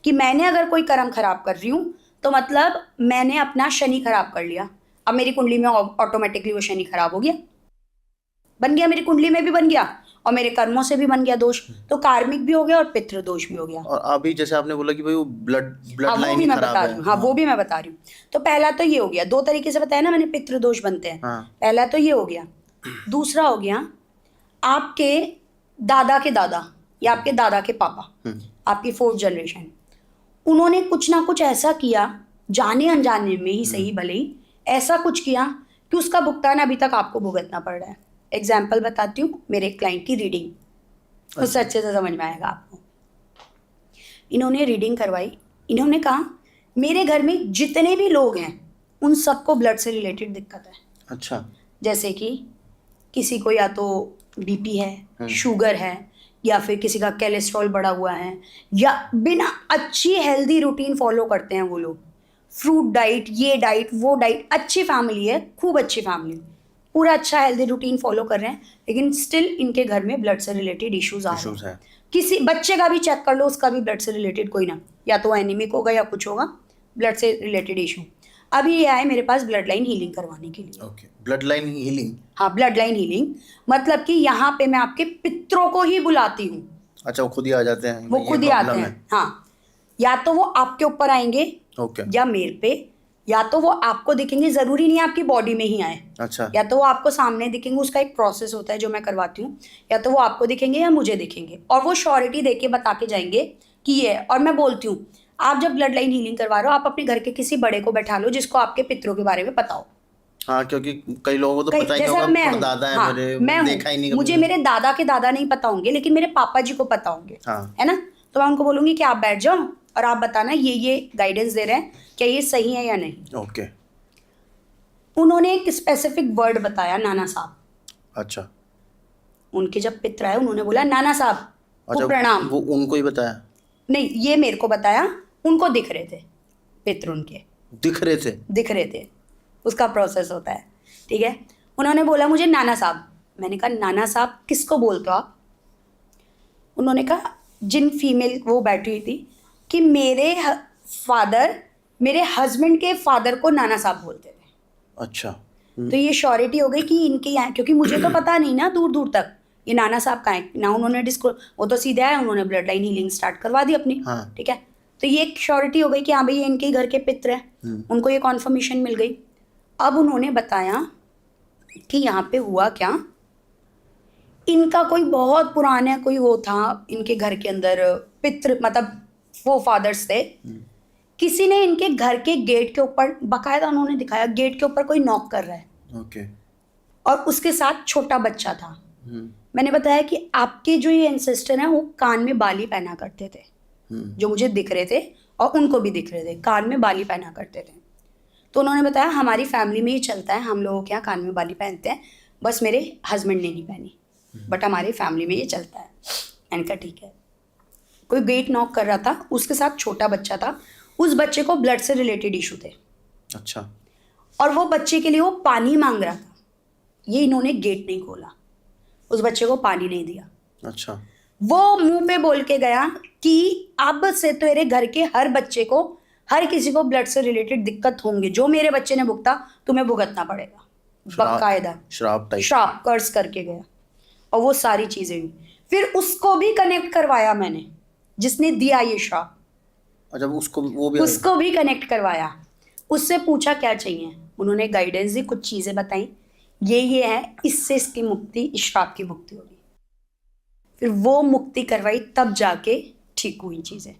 कि मैंने अगर कोई कर्म खराब कर रही हूँ तो मतलब मैंने अपना शनि खराब कर लिया, अब मेरी कुंडली में ऑटोमेटिकली वो शनि खराब हो गया, बन गया, मेरी कुंडली में भी बन गया और मेरे कर्मों से भी बन गया दोष, तो कार्मिक भी हो गया और पितृ दोष भी हो गया। और अभी जैसे आपने बोला कि भाई वो ब्लड लाइन ही खराब है। हाँ, वो भी मैं बता रही हूँ। तो पहला तो ये हो गया, दो तरीके से बताया ना मैंने पितृ दोष बनते हैं। पहला तो ये हो गया। दूसरा हो गया आपके दादा के दादा या आपके दादा के पापा, आपकी 4th जनरेशन, उन्होंने कुछ ना कुछ ऐसा किया, जाने अनजाने में ही सही भले ही, ऐसा कुछ किया कि उसका भुगतान अभी तक आपको भुगतना पड़ रहा है। एग्जाम्पल बताती हूँ, मेरे क्लाइंट की रीडिंग, उससे अच्छे से समझ में आएगा आपको। इन्होंने रीडिंग करवाई, इन्होंने कहा मेरे घर में जितने भी लोग हैं उन सबको ब्लड से रिलेटेड दिक्कत है। अच्छा। जैसे कि किसी को या तो बीपी है, शुगर है, या फिर किसी का कोलेस्ट्रॉल बढ़ा हुआ है, या बिना अच्छी हेल्दी रूटीन फॉलो करते हैं वो लोग, फ्रूट डाइट, ये डाइट, वो डाइट, अच्छी फैमिली है, खूब अच्छी फैमिली, पूरा अच्छा हेल्दी रूटीन फॉलो कर रहे हैं, लेकिन स्टिल इनके घर में ब्लड से रिलेटेड इश्यूज आ रहे हैं। किसी बच्चे का भी चेक कर लो, उसका भी ब्लड से रिलेटेड कोई ना, या तो एनीमिक होगा या कुछ होगा, ब्लड से रिलेटेड इशू। अभी ये आए मेरे पास ब्लड लाइन हीलिंग करवाने के लिए। Okay, blood line healing. हाँ, ब्लड लाइन हीलिंग मतलब कि यहाँ पे मैं आपके पितरों को ही बुलाती हूँ। अच्छा, वो खुद ही आ जाते हैं? वो खुद ही आते हैं, हाँ। या तो वो आपके ऊपर आएंगे, या मेल पे, या तो वो आपको दिखेंगे, जरूरी नहीं है आपकी बॉडी में ही आए। अच्छा। या तो वो आपको सामने दिखेंगे, उसका एक प्रोसेस होता है जो मैं करवाती हूँ, या तो वो आपको दिखेंगे या मुझे दिखेंगे, और वो श्योरिटी दे के बता के जाएंगे कि ये है। और मैं बोलती हूँ आप जब ब्लड लाइन हीलिंग करवा रहे हो, आप अपने घर के किसी बड़े को बैठा लो जिसको आपके पितरों के बारे में पता हो। हाँ, क्योंकि कई लोगों को तो पता ही नहीं होगा, परदादा है, हाँ, मेरे मैं देखा ही नहीं, मुझे मेरे दादा के दादा नहीं पता होंगे लेकिन मेरे पापा जी को पता होंगे। हाँ। है ना, तो मैं उनको बोलूंगी कि आप बैठ जाओ और आप बताना ये गाइडेंस दे रहे हैं, क्या ये सही है या नहीं। ओके। उन्होंने एक स्पेसिफिक वर्ड बताया, नाना साहब। अच्छा। उनके जब पितर आए उन्होंने बोला नाना साहब को प्रणाम। वो उनको ही बताया? नहीं, ये मेरे को बताया, उनको दिख रहे थे पितर, उनके दिख रहे थे, उसका प्रोसेस होता है, ठीक है। उन्होंने बोला मुझे नाना साहब। मैंने कहा नाना साहब किसको बोलते हो आप? उन्होंने कहा जिन फीमेल वो बैठी हुई थी कि मेरे फादर मेरे हस्बैंड के फादर को नाना साहब बोलते थे। अच्छा। तो ये श्योरिटी हो गई कि इनके यहाँ, क्योंकि मुझे तो पता नहीं ना दूर दूर तक ये नाना साहब कहाँ है ना, उन्होंने वो तो सीधे आए, उन्होंने ब्लड लाइन हीलिंग स्टार्ट करवा दी अपनी। हाँ। ठीक है, तो ये एक श्योरिटी हो गई कि हाँ भाई ये इनके घर के पितर हैं, उनको ये कॉन्फर्मेशन मिल गई। अब उन्होंने बताया कि यहाँ पे हुआ क्या, इनका कोई बहुत पुराना कोई वो था इनके घर के अंदर, पितर मतलब वो फादर्स थे, किसी ने इनके घर के गेट के ऊपर, बाकायदा उन्होंने दिखाया, गेट के ऊपर कोई नॉक कर रहा है। ओके। और उसके साथ छोटा बच्चा था। मैंने बताया कि आपके जो ये एंसेस्टर हैं वो कान में बाली पहना करते थे, जो मुझे दिख रहे थे और उनको भी दिख रहे थे, कान में बाली पहना करते थे। तो उन्होंने बताया हमारी फैमिली में ये चलता है, हम लोगों के यहाँ कान में बाली पहनते हैं, बस मेरे हस्बैंड ने नहीं पहनी, बट हमारी फैमिली में ये चलता है। मैंने कहा ठीक है। कोई गेट नॉक कर रहा था, उसके साथ छोटा बच्चा था, उस बच्चे को ब्लड से रिलेटेड इशू थे। अच्छा। और वो बच्चे के लिए वो पानी मांग रहा था, ये इन्होंने गेट नहीं खोला, उस बच्चे को पानी नहीं दिया। अच्छा। वो मुंह पे बोल के गया कि अब से तेरे घर के हर बच्चे को, हर किसी को ब्लड से रिलेटेड दिक्कत होंगे, जो मेरे बच्चे ने भुगता तुम्हें भुगतना पड़ेगा, बकायदा श्राप कर्ज करके गया। और वो सारी चीजें हुई। फिर उसको भी कनेक्ट करवाया मैंने, जिसने दिया ये श्राप, अच्छा उसको भी कनेक्ट करवाया, उससे पूछा क्या चाहिए, उन्होंने गाइडेंस दी, कुछ चीजें बताई, ये है, इससे इसकी मुक्ति, इस श्राप की मुक्ति होगी। फिर वो मुक्ति करवाई, तब जाके ठीक हुई चीजें।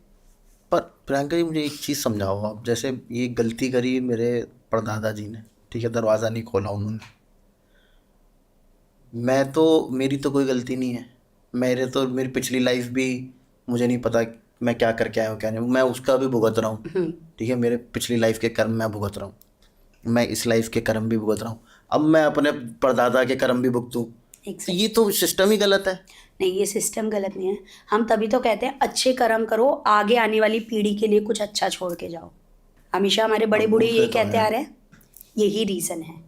पर प्रियंका जी मुझे एक चीज़ समझाओ आप, जैसे ये गलती करी मेरे परदादा जी ने, ठीक है, दरवाज़ा नहीं खोला उन्होंने, मेरी तो कोई गलती नहीं है, मेरी पिछली लाइफ भी मुझे नहीं पता मैं क्या करके आया हूँ क्या नहीं, मैं उसका भी भुगत रहा हूँ, ठीक है, मेरे पिछली लाइफ के कर्म मैं भुगत रहा हूँ, मैं इस लाइफ के कर्म भी भुगत रहा हूँ, अब मैं अपने परदादा के कर्म भी भुगतूँ, तो ये तो सिस्टम ही गलत है। नहीं, ये सिस्टम गलत नहीं है, हम तभी तो कहते हैं अच्छे कर्म करो, आगे आने वाली पीढ़ी के लिए कुछ अच्छा छोड़ के जाओ। हमेशा हमारे बड़े बूढ़े यही कहते आ रहे हैं, यही रीज़न है।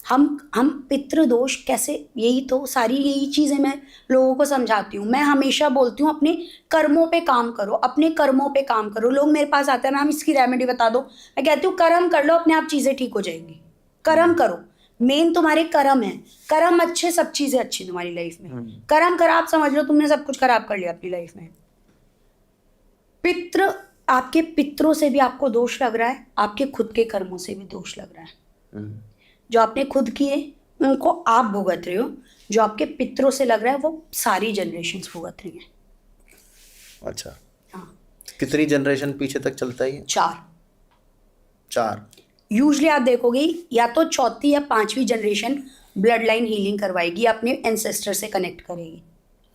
हम पितृदोष कैसे, यही चीज़ें मैं लोगों को समझाती हूँ। मैं हमेशा बोलती हूँ अपने कर्मों पे काम करो, अपने कर्मों पे काम करो। लोग मेरे पास आते हैं, मैम इसकी रेमेडी बता दो, मैं कहती हूँ कर्म कर लो, अपने आप चीज़ें ठीक हो जाएंगी। कर्म करो, मेन तुम्हारे कर्म है, कर्म अच्छे, सब चीज़ें अच्छी तुम्हारी लाइफ में। कर्म खराब समझ लो, तुमने सब कुछ खराब कर लिया अपनी लाइफ में। आपके पितरों से भी आपको दोष लग रहा है, आपके खुद के कर्मों से भी दोष लग रहा है। जो आपने खुद किए उनको आप भुगत रहे हो, जो आपके पितरों से लग रहा है वो सारी जनरेशन्स भुगत रही हैं। अच्छा, हाँ। कितनी जनरेशन पीछे तक चलता है? 4 यूजली आप देखोगे, या तो चौथी या 5वीं जनरेशन ब्लड लाइन हीलिंग करवाएगी, अपने एंसेस्टर से कनेक्ट करेगी।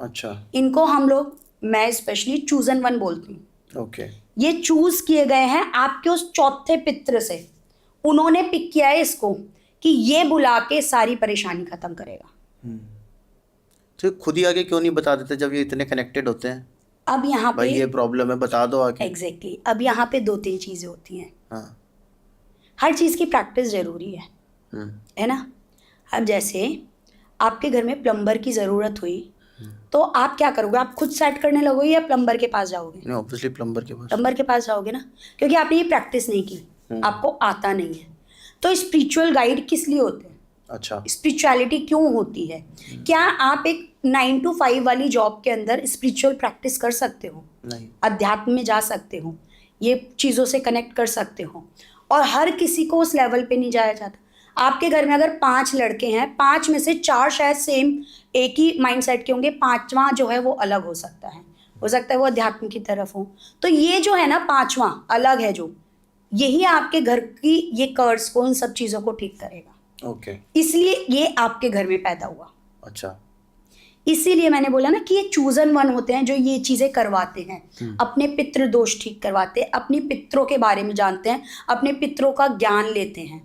अच्छा, इनको हम लोग, मैं स्पेशली चूजन वन बोलती हूँ। ओके। ये चूज किए गए हैं आपके उस चौथे पित्र से, उन्होंने पिक किया है इसको कि ये बुला के सारी परेशानी खत्म करेगा। तो खुद ही आगे क्यों नहीं बता देते जब ये इतने कनेक्टेड होते हैं? अब यहाँ पे भाई ये प्रॉब्लम है, बता दो आगे। एग्जैक्टली, अब यहाँ पे 2-3 चीजें होती हैं। हाँ। हर चीज की प्रैक्टिस जरूरी है ना। अब जैसे आपके घर में प्लम्बर की जरूरत हुई, तो आप क्या करोगे, आप खुद सेट करने लगोगे या प्लम्बर के पास जाओगे? नहीं, ऑब्वियसली प्लम्बर के पास जाओगे ना, क्योंकि आपने ये प्रैक्टिस नहीं की, आपको आता नहीं है। तो स्पिरिचुअल गाइड किस लिए होते हैं? अच्छा, स्पिरिचुअलिटी क्यों होती है? क्या आप एक 9 to 5 वाली जॉब के अंदर स्पिरिचुअल प्रैक्टिस कर सकते हो? नहीं। अध्यात्म में जा सकते हो, ये चीज़ों से कनेक्ट कर सकते हो, और हर किसी को उस लेवल पे नहीं जाया जाता। आपके घर में अगर 5 लड़के हैं, 5 में से 4 शायद सेम एक ही माइंडसेट के होंगे, 5वां जो है वो अलग हो सकता है वो अध्यात्म की तरफ हो। तो ये जो है ना 5वां अलग है, जो यही आपके घर की ये कर्स को, इन सब चीज़ों को ठीक करेगा। ओके। इसलिए ये आपके घर में पैदा हुआ। अच्छा, इसीलिए मैंने बोला ना कि ये चूजन वन होते हैं जो ये चीज़ें करवाते हैं, अपने पितृ दोष ठीक करवाते हैं, अपनी पितरों के बारे में जानते हैं, अपने पितरों का ज्ञान लेते हैं।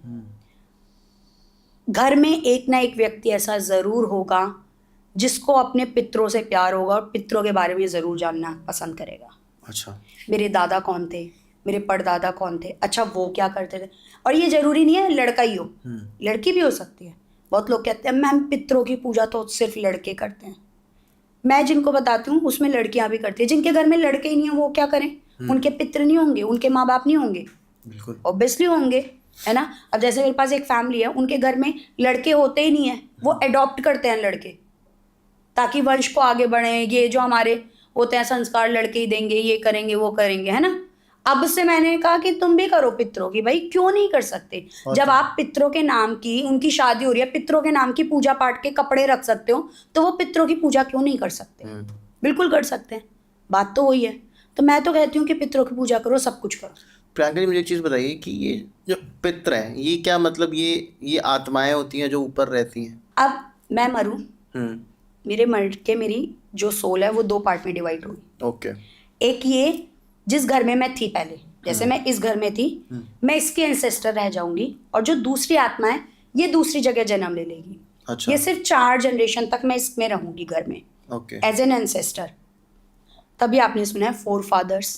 घर में एक ना एक व्यक्ति ऐसा ज़रूर होगा जिसको अपने पितरों से प्यार होगा और पितरों के बारे में ज़रूर जानना पसंद करेगा। अच्छा, मेरे दादा कौन थे, मेरे परदादा कौन थे, अच्छा वो क्या करते थे। और ये ज़रूरी नहीं है लड़का ही हो, लड़की भी हो सकती है। बहुत लोग कहते हैं मैम पितरों की पूजा तो सिर्फ लड़के करते हैं। मैं जिनको बताती हूँ उसमें लड़कियाँ भी करती हैं। जिनके घर में लड़के ही नहीं हैं वो क्या करें? उनके पितर नहीं होंगे, उनके माँ बाप नहीं होंगे? बिल्कुल, ऑब्वियसली होंगे, है ना। अब जैसे मेरे पास एक फैमिली है, उनके घर में लड़के होते ही नहीं है, वो अडॉप्ट करते हैं लड़के ताकि वंश को आगे बढ़े। ये जो हमारे होते हैं संस्कार, लड़के ही देंगे, ये करेंगे वो करेंगे, है ना। अब से मैंने कहा कि तुम भी करो पितरों की, भाई क्यों नहीं कर सकते? जब आप पितरों के नाम की, उनकी शादी हो रही है, पितरों के नाम की पूजा पाठ के कपड़े रख सकते हो, तो वो पितरों की पूजा क्यों नहीं कर सकते? बिल्कुल कर सकते हैं, बात तो वही है। तो मैं तो कहती हूँ कि पितरों की पूजा करो, सब कुछ करो। प्रियंका जी मुझे एक चीज़ बताइए कि ये जो पितर हैं, ये क्या मतलब, ये आत्माएं होती हैं जो ऊपर रहती हैं? अब मैं मरूं, मेरे मर के मेरी जो सोल है वो 2 पार्ट में डिवाइड होगी। ओके। एक ये जिस घर में मैं थी पहले, जैसे मैं इस घर में थी, मैं इसकी एंसेस्टर रह जाऊंगी, और जो दूसरी आत्मा है ये दूसरी जगह जन्म ले लेगी। अच्छा। ये सिर्फ 4 जनरेशन तक मैं इसमें रहूंगी घर में, ओके, एज एन एंसेस्टर। तभी आपने सुना है 4 फादर्स।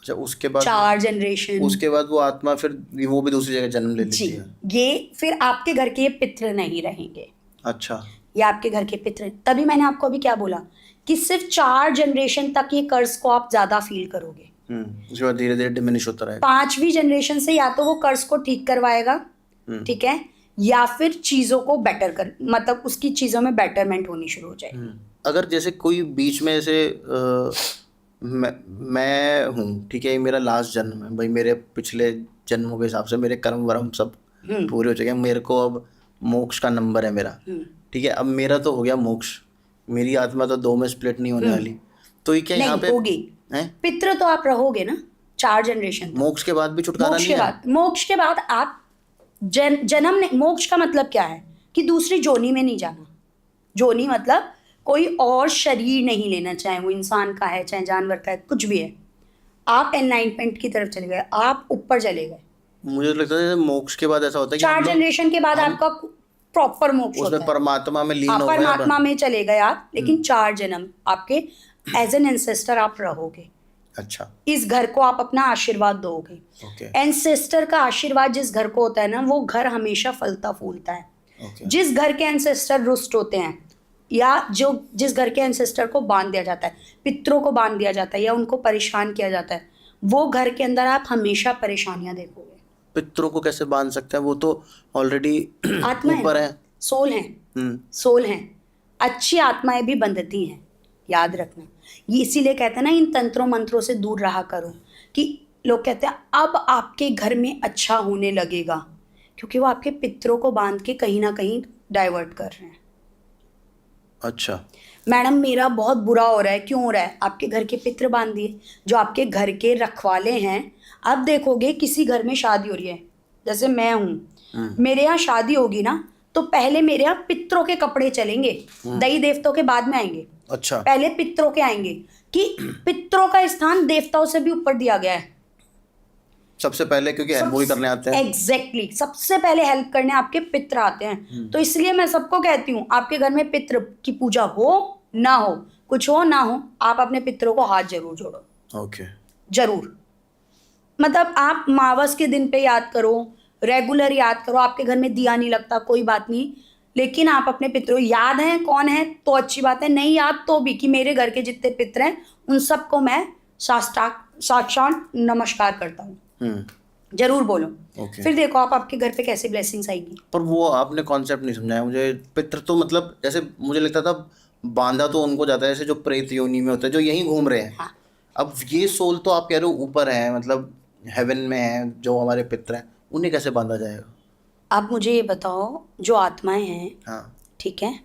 अच्छा, उसके बाद 4 जनरेशन, उसके बाद वो आत्मा फिर वो भी दूसरी जगह जन्म ले लेती है। ये फिर आपके घर के ये पितृ नहीं रहेंगे। अच्छा, ये आपके घर के पितृ। तभी मैंने आपको अभी क्या बोला कि सिर्फ 4 जनरेशन तक ये कर्ज को आप ज्यादा फील करोगे। उसके बाद धीरे धीरे डिमिनिश होता रहेगा। 5वीं जनरेशन से या तो वो कर्ज को ठीक करवाएगा, ठीक है, या फिर चीजों को बेटर कर, मतलब उसकी चीजों में बेटरमेंट होनी शुरू हो जाएगी। अगर जैसे कोई बीच में ऐसे मैं हूँ, ठीक है, ये मेरा लास्ट जन्म है भाई, मेरे पिछले जन्मों के हिसाब से मेरे कर्म वर्म सब पूरे हो चुके हैं, मेरे को अब मोक्ष का नंबर है मेरा, ठीक है, अब मेरा तो हो गया मोक्ष, मेरी आत्मा तो 2 में स्प्लिट नहीं होने वाली, तो ये क्या यहाँ नहीं पे होगी, है? पितृ तो आप रहोगे ना 4 जनरेशन। मोक्ष के बाद भी छुटकारा मोक्ष नहीं के है? बाद, मोक्ष के बाद आप जन्म नहीं, मोक्ष का मतलब क्या है कि दूसरी जोनी में नहीं जाना। जोनी मतलब कोई और शरीर नहीं लेना, चाहे वो इंसान का है चाहे जानवर का है, कुछ भी है, आप एनलाइटमेंट की तरफ चले गए, आप ऊपर चले गए। मुझे तो लगता है मोक्ष के बाद ऐसा होता है कि 4 हम लोग जनरेशन के बाद आपका प्रॉपर मोक्ष होता उसमें है, परमात्मा में लीन आप हो गए। परमात्मा में चले गए आप, लेकिन 4 जन्म आपके एज एन एंसेस्टर आप रहोगे। अच्छा, इस घर को आप अपना आशीर्वाद दोगे। ओके एंसेस्टर का आशीर्वाद जिस घर को होता है ना, वो घर हमेशा फलता फूलता है। ओके, जिस घर के एंसेस्टर रुष्ट होते हैं, या जिस घर के एंसेस्टर को बांध दिया जाता है, पितरों को बांध दिया जाता है या उनको परेशान किया जाता है, वो घर के अंदर आप हमेशा परेशानियां देखोगे। पितरों को कैसे बांध सकते हैं, वो तो ऑलरेडी आत्मा ऊपर है। सोल है, सोल हैं। अच्छी आत्माएं भी बंधती हैं, याद रखना। ये इसीलिए कहते हैं ना, इन तंत्रों मंत्रों से दूर रहा करो, कि लोग कहते हैं अब आपके घर में अच्छा होने लगेगा, क्योंकि वो आपके पितरों को बांध के कहीं ना कहीं डाइवर्ट कर रहे हैं। अच्छा, मैडम मेरा बहुत बुरा हो रहा है, क्यों हो रहा है? आपके घर के पितृ बांध दिए, जो आपके घर के रखवाले हैं। अब देखोगे किसी घर में शादी हो रही है, जैसे मैं हूँ, मेरे यहाँ शादी होगी ना, तो पहले मेरे यहाँ पितरों के कपड़े चलेंगे, दही देवताओं के बाद में आएंगे। अच्छा, पहले पितरों के आएंगे, कि पितरों का स्थान देवताओं से भी ऊपर दिया गया है। सबसे पहले, क्योंकि हेल्प वही करने आते हैं। एग्जैक्टली, सबसे पहले हेल्प करने आपके पितर आते हैं। तो इसलिए मैं सबको कहती हूँ, आपके घर में पितृ की पूजा हो ना हो, कुछ हो ना हो, आप अपने पितरों को हाथ जरूर जोड़ो। ओके, जरूर, मतलब आप मावस के दिन पे याद करो, रेगुलर याद करो। आपके घर में दिया नहीं लगता, कोई बात नहीं, लेकिन आप अपने पितरों, याद हैं कौन है तो अच्छी बात है, नहीं याद तो भी, कि मेरे घर के जितने पितर हैं उन सबको मैं साक्षात नमस्कार करता हूँ। जरूर बोलो। ओके। फिर देखो आप आपके घर पे कैसे ब्लेसिंग्स आएगी। पर वो आपने कॉन्सेप्ट नहीं समझाया मुझे। पितृ तो मतलब जैसे मुझे लगता था बांधा तो उनको जाता है, जैसे जो प्रेत योनि में होता है, जो यहीं घूम रहे हैं। हाँ। अब ये सोल तो आप कह रहे हो ऊपर है, मतलब हेवन में है, जो हमारे पितृ हैं, उन्हें कैसे बांधा जाएगा? आप मुझे ये बताओ, जो आत्माएं हैं, हाँ, ठीक है,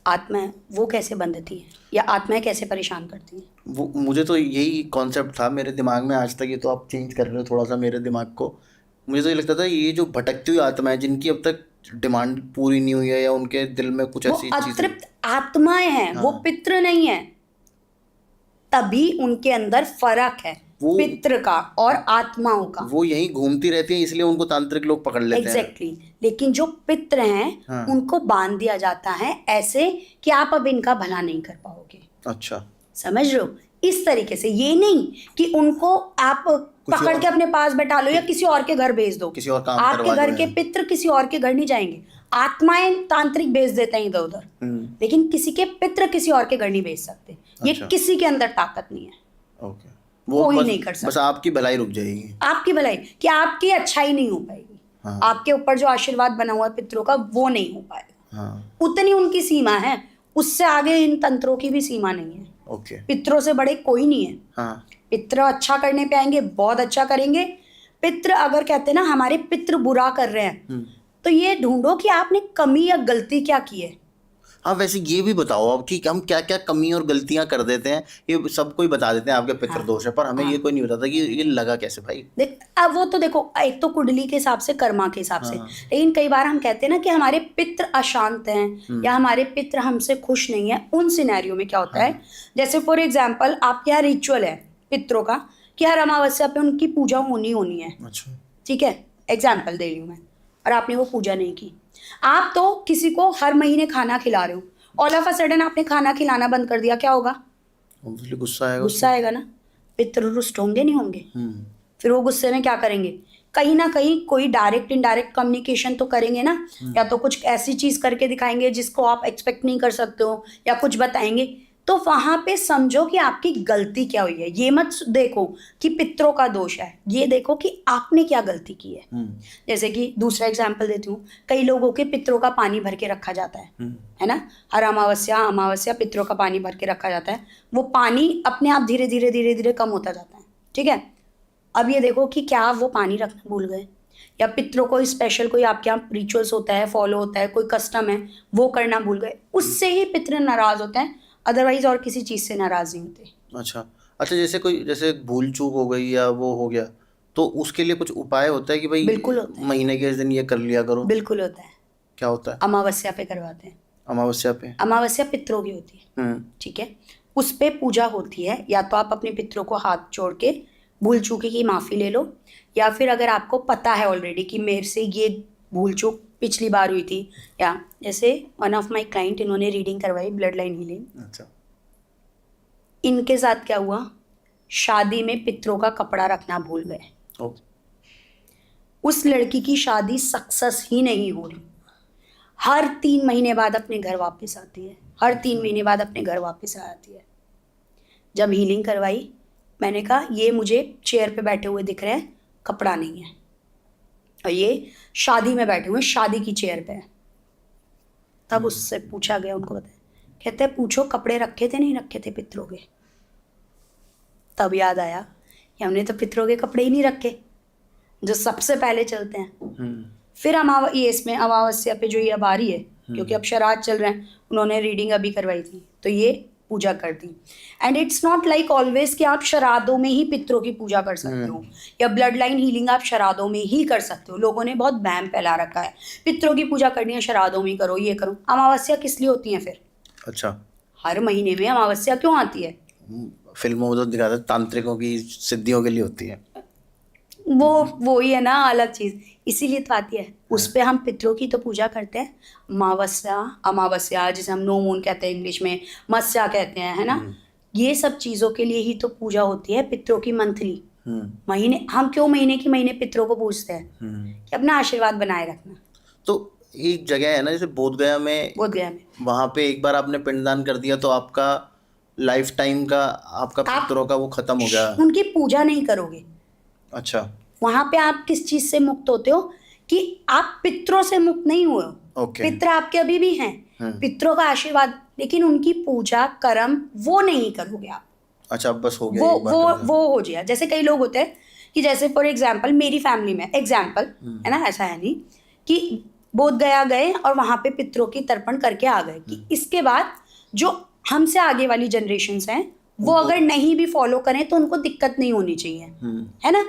आत्माएं वो कैसे बंधती हैं, या आत्माएं कैसे परेशान करती हैं? वो मुझे तो यही कॉन्सेप्ट था मेरे दिमाग में आज तक। ये तो आप चेंज कर रहे हो थोड़ा सा मेरे दिमाग को। मुझे तो ये लगता था ये जो भटकती हुई आत्मा है, जिनकी अब तक डिमांड पूरी नहीं हुई है, या उनके दिल में कुछ वो ऐसी चीज़ें, अतृप्त आत्माएं हैं, वो पितृ नहीं है। तभी उनके अंदर फर्क है पितृ का और आत्माओं का। वो यहीं घूमती रहती हैं, इसलिए उनको तांत्रिक लोग पकड़ लेते हैं। एग्जैक्टली। लेकिन जो पितृ हैं उनको बांध दिया जाता है ऐसे कि आप अब इनका भला नहीं कर पाओगे। अच्छा, समझ रहे हो? इस तरीके से, ये नहीं कि उनको आप पकड़ के अपने पास बैठा लो या किसी और के घर भेज दो। किसी और काम आपके करवा घर दो के यार। पितृ किसी और के घर नहीं जाएंगे। आत्माएं तांत्रिक भेज देते हैं इधर उधर, लेकिन किसी के पितृ किसी और के घर नहीं भेज सकते। ये अच्छा। किसी के अंदर ताकत नहीं है। ओके, वो कोई बस, नहीं कर सकता। बस आपकी भलाई रुक जाएगी। आपकी भलाई, कि आपकी अच्छाई नहीं हो पाएगी। हाँ। आपके ऊपर जो आशीर्वाद बना हुआ है पितरों का, वो नहीं हो पाएगा। हाँ, उतनी उनकी सीमा है, उससे आगे इन तंत्रों की भी सीमा नहीं है। ओके, पितरों से बड़े कोई नहीं है। हाँ, पितृ अच्छा करने पे आएंगे, बहुत अच्छा करेंगे। पितृ अगर कहते हैं ना हमारे पितृ बुरा कर रहे हैं, तो ये ढूंढो कि आपने कमी या गलती क्या की है। हाँ, वैसे ये भी बताओ अब कि हम क्या क्या कमी और गलतियां कर देते हैं। ये सबको ही बता देते हैं आपके पितृ दोष है, पर हमें ये कोई नहीं बताता कि ये लगा कैसे भाई। देख, अब वो तो देखो, एक तो कुंडली के हिसाब से, कर्मा के हिसाब से, लेकिन कई बार हम कहते हैं ना कि हमारे पितृ अशांत हैं या हमारे पितृ हमसे खुश नहीं है। उन सिनेरियो में क्या होता है, जैसे फॉर एग्जाम्पल आपके यहाँ रिचुअल है पितरों का कि हर अमावस्या पे उनकी पूजा होनी है। अच्छा, ठीक है, एग्जाम्पल दे रही हूँ मैं, और आपने वो पूजा नहीं की। आप तो किसी को हर महीने खाना खिला रहे हो, ऑल ऑफ अ सडन आपने खाना खिलाना बंद कर दिया, क्या होगा? ऑब्वियसली गुस्सा आएगा। गुस्सा आएगा ना। पितृ रुष्ट होंगे, नहीं होंगे? फिर वो गुस्से में क्या करेंगे? कहीं ना कहीं कोई डायरेक्ट इनडायरेक्ट कम्युनिकेशन तो करेंगे ना, या तो कुछ ऐसी चीज करके दिखाएंगे जिसको आप एक्सपेक्ट नहीं कर सकते हो, या कुछ बताएंगे। तो वहां पे समझो कि आपकी गलती क्या हुई है। ये मत देखो कि पितरों का दोष है, ये देखो कि आपने क्या गलती की है। जैसे कि दूसरा एग्जाम्पल देती हूँ, कई लोगों के पितरों का पानी भर के रखा जाता है ना, हर अमावस्या अमावस्या पितरों का पानी भर के रखा जाता है। वो पानी अपने आप धीरे धीरे धीरे धीरे कम होता जाता है, ठीक है। अब ये देखो कि क्या वो पानी रखना भूल गए, या पितरों को स्पेशल कोई आपके यहाँ रिचुअल्स होता है, फॉलो होता है, कोई कस्टम है, वो करना भूल गए, उससे ही पितर नाराज होते हैं, अदरवाइज और किसी चीज़ से नाराज नहीं होते। अच्छा अच्छा, जैसे भूल चूक हो गई या वो हो गया, तो उसके लिए कुछ उपाय होता है कि भाई बिल्कुल होता है, महीने के इस दिन ये कर लिया करो? बिल्कुल होता है। क्या होता है? अमावस्या पे करवाते हैं। अमावस्या पे? अमावस्या पितरों की होती है, ठीक है। उस पे पूजा होती है, या तो आप अपने पितरों को हाथ जोड़ के भूल चूक की माफ़ी ले लो, या फिर अगर आपको पता है ऑलरेडी कि मेरे से ये भूल चूक पिछली बार हुई थी, या जैसे वन ऑफ माय क्लाइंट, इन्होंने रीडिंग करवाई ब्लड लाइन हीलिंग। अच्छा। इनके साथ क्या हुआ, शादी में पितरों का कपड़ा रखना भूल गए, ओ, उस लड़की की शादी सक्सेस ही नहीं हो रही, हर 3 महीने बाद अपने घर वापस आती है, हर 3 महीने बाद अपने घर वापस आ जाती है। जब हीलिंग करवाई, मैंने कहा ये मुझे चेयर पे बैठे हुए दिख रहे हैं, कपड़ा नहीं है, और ये शादी में बैठे हुए, शादी की चेयर पे है। तब उससे पूछा गया, उनको बताया, कहते हैं पूछो कपड़े रखे थे नहीं रखे थे पितरों के। तब याद आया कि हमने तो पितरों के कपड़े ही नहीं रखे, जो सबसे पहले चलते हैं। फिर ये इसमें अमावस्या पे जो ये अब आ रही है, क्योंकि अब श्राद्ध चल रहे हैं, उन्होंने रीडिंग अभी करवाई थी, तो ये पूजा कर दी। And it's not like always कि आप श्राद्धों में ही पितरों की पूजा कर सकते हो, या ब्लड लाइन हीलिंग आप श्राद्धों में ही कर सकते हो। लोगों ने बहुत वहम फैला रखा है, पितरों की पूजा करनी है श्राद्धों में ही करो, ये करो। अमावस्या किस लिए होती है फिर? अच्छा, हर महीने में अमावस्या क्यों आती है? फिल्मों में तो दिखाते हैं तांत्रिकों की सिद्धियों के लिए होती है। वो ही है ना, अलग चीज, इसीलिए तो आती है। उस पे हम पितरों की तो पूजा करते हैं। अमावस्या जिसे हम नो मून कहते हैं इंग्लिश में, मत्स्या कहते हैं, है ना। ये सब चीजों के लिए ही तो पूजा होती है पितरों की मंथली। महीने, हम क्यों महीने की महीने पितरों को पूजते हैं? कि अपना आशीर्वाद बनाए रखना। तो एक जगह है ना, जैसे बोधगया में, वहां पे एक बार आपने पिंडदान कर दिया तो आपका लाइफ टाइम का आपका पितरों का वो खत्म हो गया। उनकी पूजा नहीं करोगे। अच्छा। वहां पे आप किस चीज से मुक्त होते हो कि आप पितरों से मुक्त नहीं हुए हो। पितर आपके अभी भी हैं, पितरों का आशीर्वाद, लेकिन उनकी पूजा कर्म वो नहीं करोगे आप। अच्छा, बस हो गया, वो हो गया। जैसे कई लोग होते हैं कि जैसे फॉर एग्जाम्पल मेरी फैमिली में एग्जाम्पल है ना, ऐसा है नहीं कि बोधगया गए और वहां पे पितरों की तर्पण करके आ गए, कि इसके बाद जो हमसे आगे वाली जनरेशन्स हैं वो अगर नहीं भी फॉलो करें तो उनको दिक्कत नहीं होनी चाहिए, है ना।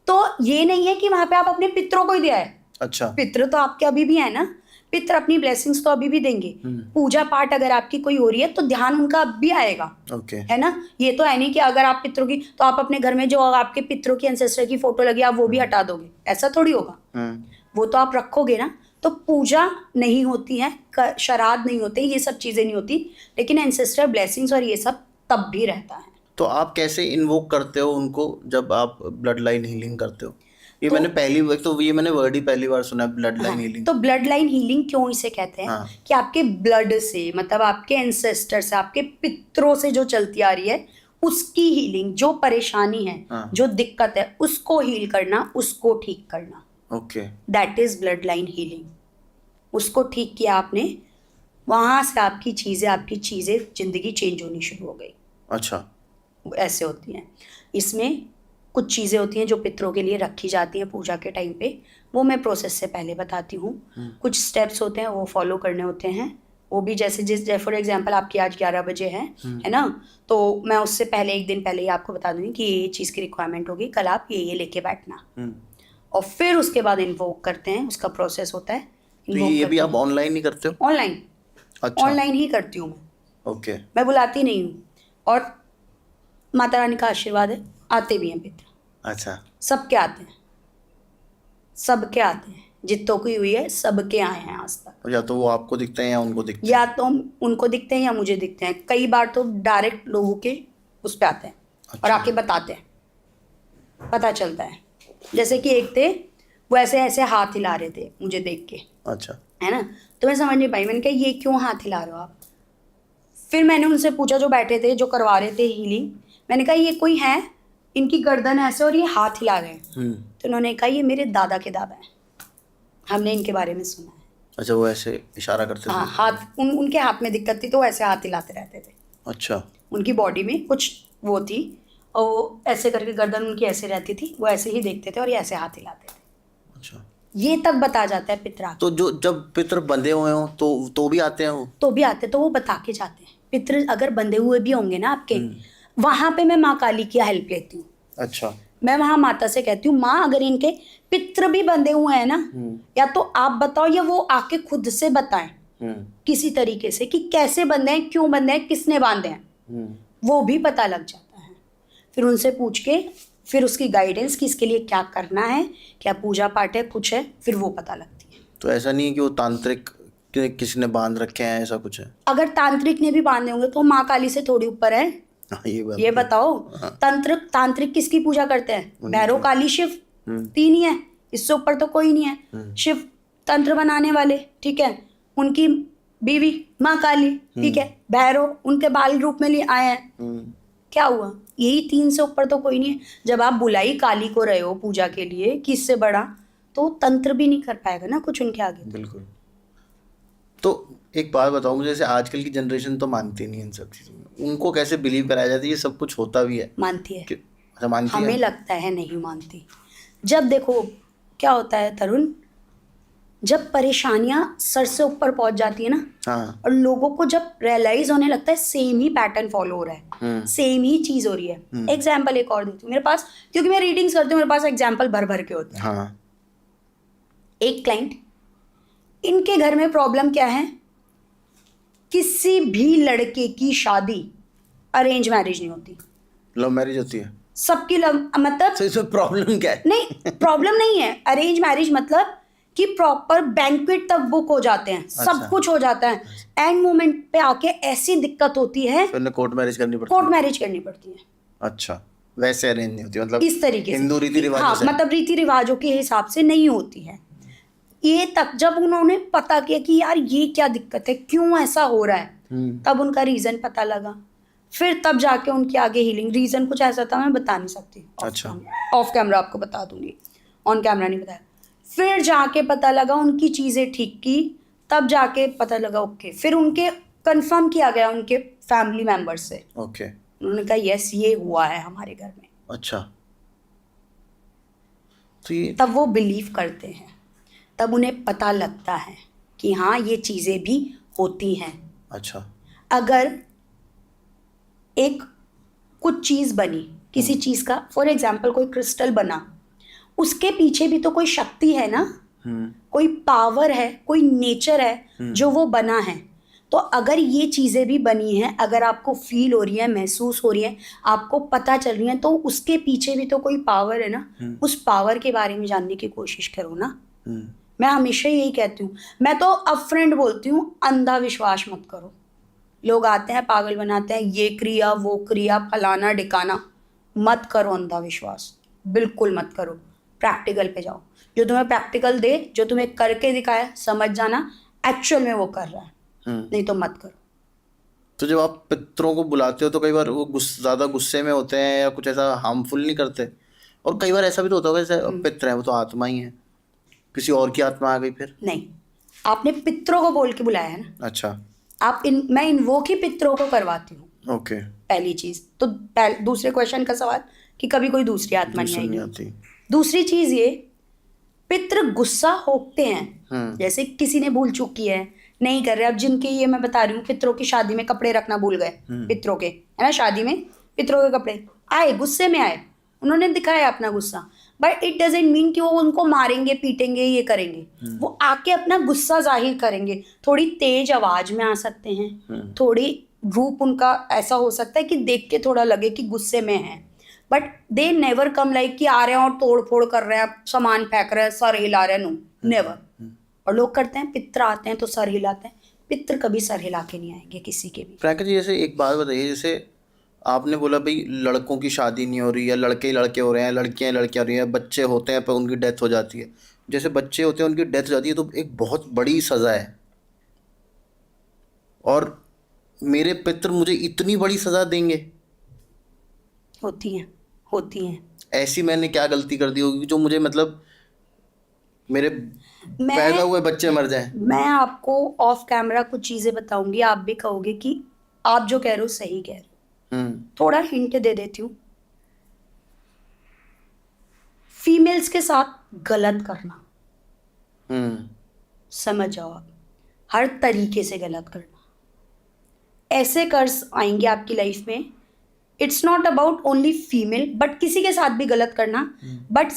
तो ये नहीं है कि वहां पे आप अपने पितरों को ही दिया है। अच्छा, पितर तो आपके अभी भी है ना, पितर अपनी ब्लेसिंग्स तो अभी भी देंगे। पूजा पाठ अगर आपकी कोई हो रही है तो ध्यान उनका अब भी आएगा, है ना। ये तो है नहीं कि अगर आप पितरों की, तो आप अपने घर में जो आपके पितरों की एंसेस्टर की फोटो लगी आप वो भी हटा दोगे, ऐसा थोड़ी होगा। वो तो आप रखोगे ना। तो पूजा नहीं होती है, श्राद्ध नहीं होते, ये सब चीजें नहीं होती, लेकिन एंसेस्टर ब्लेसिंग्स और ये सब तब भी रहता है। तो आप कैसे इन्वोक करते हो उनको जब आप ब्लड लाइन हीलिंग करते हो? ये मैंने वर्ड ही पहली बार सुना, ब्लड लाइन हीलिंग। तो ब्लड लाइन हीलिंग क्यों इसे कहते हैं? कि आपके ब्लड से, मतलब आपके एंसेस्टर से, आपके पितरों से जो चलती आ रही है उसकी हीलिंग, जो परेशानी है, जो दिक्कत है, उसको हील करना, उसको ठीक करना। Okay, that is blood line healing. उसको ठीक किया आपने, वहां से आपकी चीजें जिंदगी चेंज होनी शुरू हो गई। अच्छा, ऐसे होती हैं। इसमें कुछ चीज़ें होती हैं जो पितरों के लिए रखी जाती हैं पूजा के टाइम पे, वो मैं प्रोसेस से पहले बताती हूँ। कुछ स्टेप्स होते हैं वो फॉलो करने होते हैं, वो भी जैसे फॉर एग्जांपल आपकी आज 11 बजे है ना, तो मैं उससे पहले एक दिन पहले ही आपको बता दूँगी कि ये चीज़ की रिक्वायरमेंट होगी, कल आप ये लेके बैठना, और फिर उसके बाद इन्वोक करते हैं, उसका प्रोसेस होता है। तो ये भी आप ऑनलाइन ही करते हो? ऑनलाइन। अच्छा, ऑनलाइन ही करती हूँ मैं। ओके, मैं बुलाती नहीं हूँ, और माता रानी का आशीर्वाद है, आते भी हैं पितर। अच्छा, सबके आते हैं, सबके आते हैं, जितों की हुई है सबके आए हैं आज तक। या तो वो आपको दिखते हैं या उनको दिखते हैं? या तो उनको दिखते हैं या मुझे दिखते हैं। कई बार तो डायरेक्ट लोगों के उस पे आते हैं। अच्छा। और आके बताते हैं, पता चलता है। जैसे कि एक थे, वो ऐसे ऐसे हाथ हिला रहे थे मुझे देख के। अच्छा, है ना, तो मैं समझ नहीं पाई, मैंने कहा ये क्यों हाथ हिला रहे हो आप? फिर मैंने उनसे पूछा, जो बैठे थे, जो करवा रहे थे हीलिंग, मैंने कहा ये कोई है, इनकी गर्दन ऐसे और ये हाथ हिला रहे हैं। तो उन्होंने कहा ये मेरे दादा के दादा हैं, हमने इनके बारे में सुना है। अच्छा, वो ऐसे इशारा करते हाँ, थे? हाथ उनके हाथ में दिक्कत थी तो वो ऐसे हाथ हिलाते रहते थे। अच्छा। उनकी बॉडी में कुछ वो थी और वो ऐसे करके गर्दन उनकी ऐसे रहती थी, वो ऐसे ही देखते थे और ये ऐसे हाथ हिलाते थे। अच्छा, ये तक बता जाता है पितरा। तो जो जब पितर बंधे हुए हों तो भी आते हैं वो? तो भी आते, तो वो बता के जाते हैं। पितृ अगर बंधे हुए भी होंगे ना आपके, वहां पे मैं माँ काली की हेल्प लेती हूँ। अच्छा। मैं वहां माता से कहती हूँ, माँ अगर इनके पितृ भी बंधे हुए हैं ना, या तो आप बताओ या वो आके खुद से बताएं किसी तरीके से कि कैसे बंधे हैं, क्यों बंधे हैं, किसने बांधे हैं, वो भी पता लग जाता है। फिर उनसे पूछ के फिर उसकी गाइडेंस कि इसके लिए क्या करना है, क्या पूजा पाठ है, कुछ है, फिर वो पता लगती है। तो ऐसा नहीं है कि वो तांत्रिक किसी ने बांध रखे हैं, ऐसा कुछ है? अगर तांत्रिक ने भी बांधे होंगे तो माँ काली से थोड़ी ऊपर है। हाँ, ये बात ये तो है। बताओ, हाँ। तांत्रिक किसकी पूजा करते हैं? भैरव, काली, शिव, तीन ही है, इससे ऊपर तो कोई नहीं है। शिव तंत्र बनाने वाले, ठीक है, उनकी बीवी माँ काली, ठीक है, भैरव उनके बाल रूप में लिए आए हैं। क्या हुआ? यही तीन से ऊपर तो कोई नहीं है। जब आप बुलाई काली को रहे हो पूजा के लिए, किससे बड़ा, तो तंत्र भी नहीं कर पाएगा ना कुछ उनके आगे। बिल्कुल। तो एक बात बताओ मुझे, जैसे आजकल की जनरेशन तो मानती नहीं इन सब चीज़ों में, उनको कैसे बिलीव कराया जाता है ये सब कुछ होता भी है? मानती है। अच्छा, मानती हमें है? लगता है नहीं मानती। जब देखो क्या होता है तरुण, जब परेशानियां सर से ऊपर पहुंच जाती है ना, हाँ। और लोगों को जब रियलाइज होने लगता है सेम ही पैटर्न फॉलो हो रहा है, सेम ही चीज हो रही है। एग्जाम्पल एक और देती हूँ, मेरे पास, क्योंकि मैं रीडिंग्स करती हूँ, मेरे पास एग्जाम्पल भर भर के होते हैं। हाँ। एक क्लाइंट, इनके घर में प्रॉब्लम क्या है, किसी भी लड़के की शादी अरेंज मैरिज नहीं होती, लव मैरिज होती है। सबकी लव, मतलब तो इसमें प्रॉब्लम क्या है? नहीं, प्रॉब्लम नहीं है। अरेंज मैरिज मतलब कि प्रॉपर बैंक्वेट तक बुक हो जाते हैं, सब कुछ हो जाता है, एंड मोमेंट पे आके ऐसी दिक्कत होती है, फिर कोर्ट मैरिज करनी पड़ती है। कोर्ट मैरिज करनी पड़ती है। अच्छा, वैसे अरेंज नहीं होती, मतलब इस तरीके से हिंदू रीति रिवाज हाँ, से? मतलब रीति रिवाजों के हिसाब से नहीं होती है। ये तक जब उन्होंने पता किया कि यार ये क्या दिक्कत है, क्यों ऐसा हो रहा है, तब उनका रीजन पता लगा, फिर तब जाके उनकी आगे हीलिंग। रीजन कुछ ऐसा था, मैं बता नहीं सकती। अच्छा। ऑफ कैमरा आपको बता दूंगी, ऑन कैमरा नहीं बताया। फिर जाके पता लगा, उनकी चीजें ठीक की, तब जाके पता लगा ओके। फिर उनके कंफर्म किया गया उनके फैमिली मेंबर से, ओके। उन्होंने कहा यस ये हुआ है हमारे घर में। अच्छा, तो ये तब वो बिलीव करते हैं, तब उन्हें पता लगता है कि हाँ ये चीजें भी होती हैं। अच्छा। अगर एक कुछ चीज बनी, किसी चीज का, फॉर एग्जाम्पल कोई क्रिस्टल बना, उसके पीछे भी तो कोई शक्ति है ना, कोई पावर है, कोई नेचर है जो वो बना है। तो अगर ये चीजें भी बनी हैं, अगर आपको फील हो रही है, महसूस हो रही है, आपको पता चल रही है, तो उसके पीछे भी तो कोई पावर है ना। उस पावर के बारे में जानने की कोशिश करो ना। मैं हमेशा यही कहती हूँ, मैं तो अपफ्रंट बोलती हूँ, अंधा विश्वास मत करो। लोग आते हैं पागल बनाते हैं, ये क्रिया वो क्रिया फलाना ढिकाना, मत करो अंधा विश्वास, बिल्कुल मत करो। प्रैक्टिकल पे जाओ, जो तुम्हें प्रैक्टिकल दे, जो तुम्हें करके दिखाए, समझ जाना एक्चुअल में वो कर रहा है, नहीं तो मत करो। तो जब आप पितरों को बुलाते हो तो कई बार वो ज़्यादा गुस्से में होते हैं या कुछ ऐसा हार्मफुल नहीं करते? और कई बार ऐसा भी तो होता होगा जैसे पितर है वो तो आत्मा ही है, किसी और की आत्मा आ गई फिर? नहीं, आपने पितरों को बोल के बुलाया है ना। अच्छा। आप मैं इन्वोक ही पितरों को करवाती हूँ। ओके। पहली चीज तो दूसरे क्वेश्चन का सवाल कि कभी कोई दूसरी आत्मा नहीं आएगी। दूसरी चीज ये, पितृ गुस्सा होते हैं, जैसे किसी ने भूल चूक की है, नहीं कर रहे। अब जिनके, ये मैं बता रही हूँ, पितरों की शादी में कपड़े रखना भूल गए, पितरों के, है ना, शादी में पितरों के कपड़े आए, गुस्से में आए, उन्होंने दिखाया अपना गुस्सा, बट इट डजेंट मीन कि वो उनको मारेंगे पीटेंगे ये करेंगे। वो आके अपना गुस्सा जाहिर करेंगे, थोड़ी तेज आवाज में आ सकते हैं, थोड़ी रूप उनका ऐसा हो सकता है कि देख के थोड़ा लगे कि गुस्से में है, but they never come like कि आ रहे हैं और तोड़ फोड़ कर रहे हैं, सामान फेंक रहे हैं, सर हिला रहे हैं, नो, नेवर। और लोग करते हैं, पितर आते हैं तो सर हिलाते हैं, पितर कभी सर हिला के नहीं आएंगे किसी के भी। प्रियंका जी, जैसे एक बात बताइए, जैसे आपने बोला भाई लड़कों की शादी नहीं हो रही है, लड़के ही लड़के हो रहे हैं, लड़कियां लड़कियां हो रही हैं, बच्चे होते हैं पर उनकी डेथ हो जाती है। जैसे बच्चे होते हैं उनकी डेथ हो जाती है तो एक बहुत बड़ी सज़ा है, और मेरे पितर मुझे इतनी बड़ी सजा देंगे? होती हैं। ऐसी मैंने क्या गलती कर दी होगी जो मुझे मतलब मेरे मैं पैदा हुए बच्चे मर जाएं? मैं आपको ऑफ कैमरा कुछ चीजें बताऊंगी, आप भी कहोगे कि आप जो कह रहे हो सही कह रहे हो। थोड़ा हिंट दे देती हूँ। फीमेल्स के साथ गलत करना, समझ जाओ आप, हर तरीके से गलत करना, ऐसे कर्ज आएंगे आपकी लाइफ में। It's not about only female, but किसी के साथ भी गलत करना। बट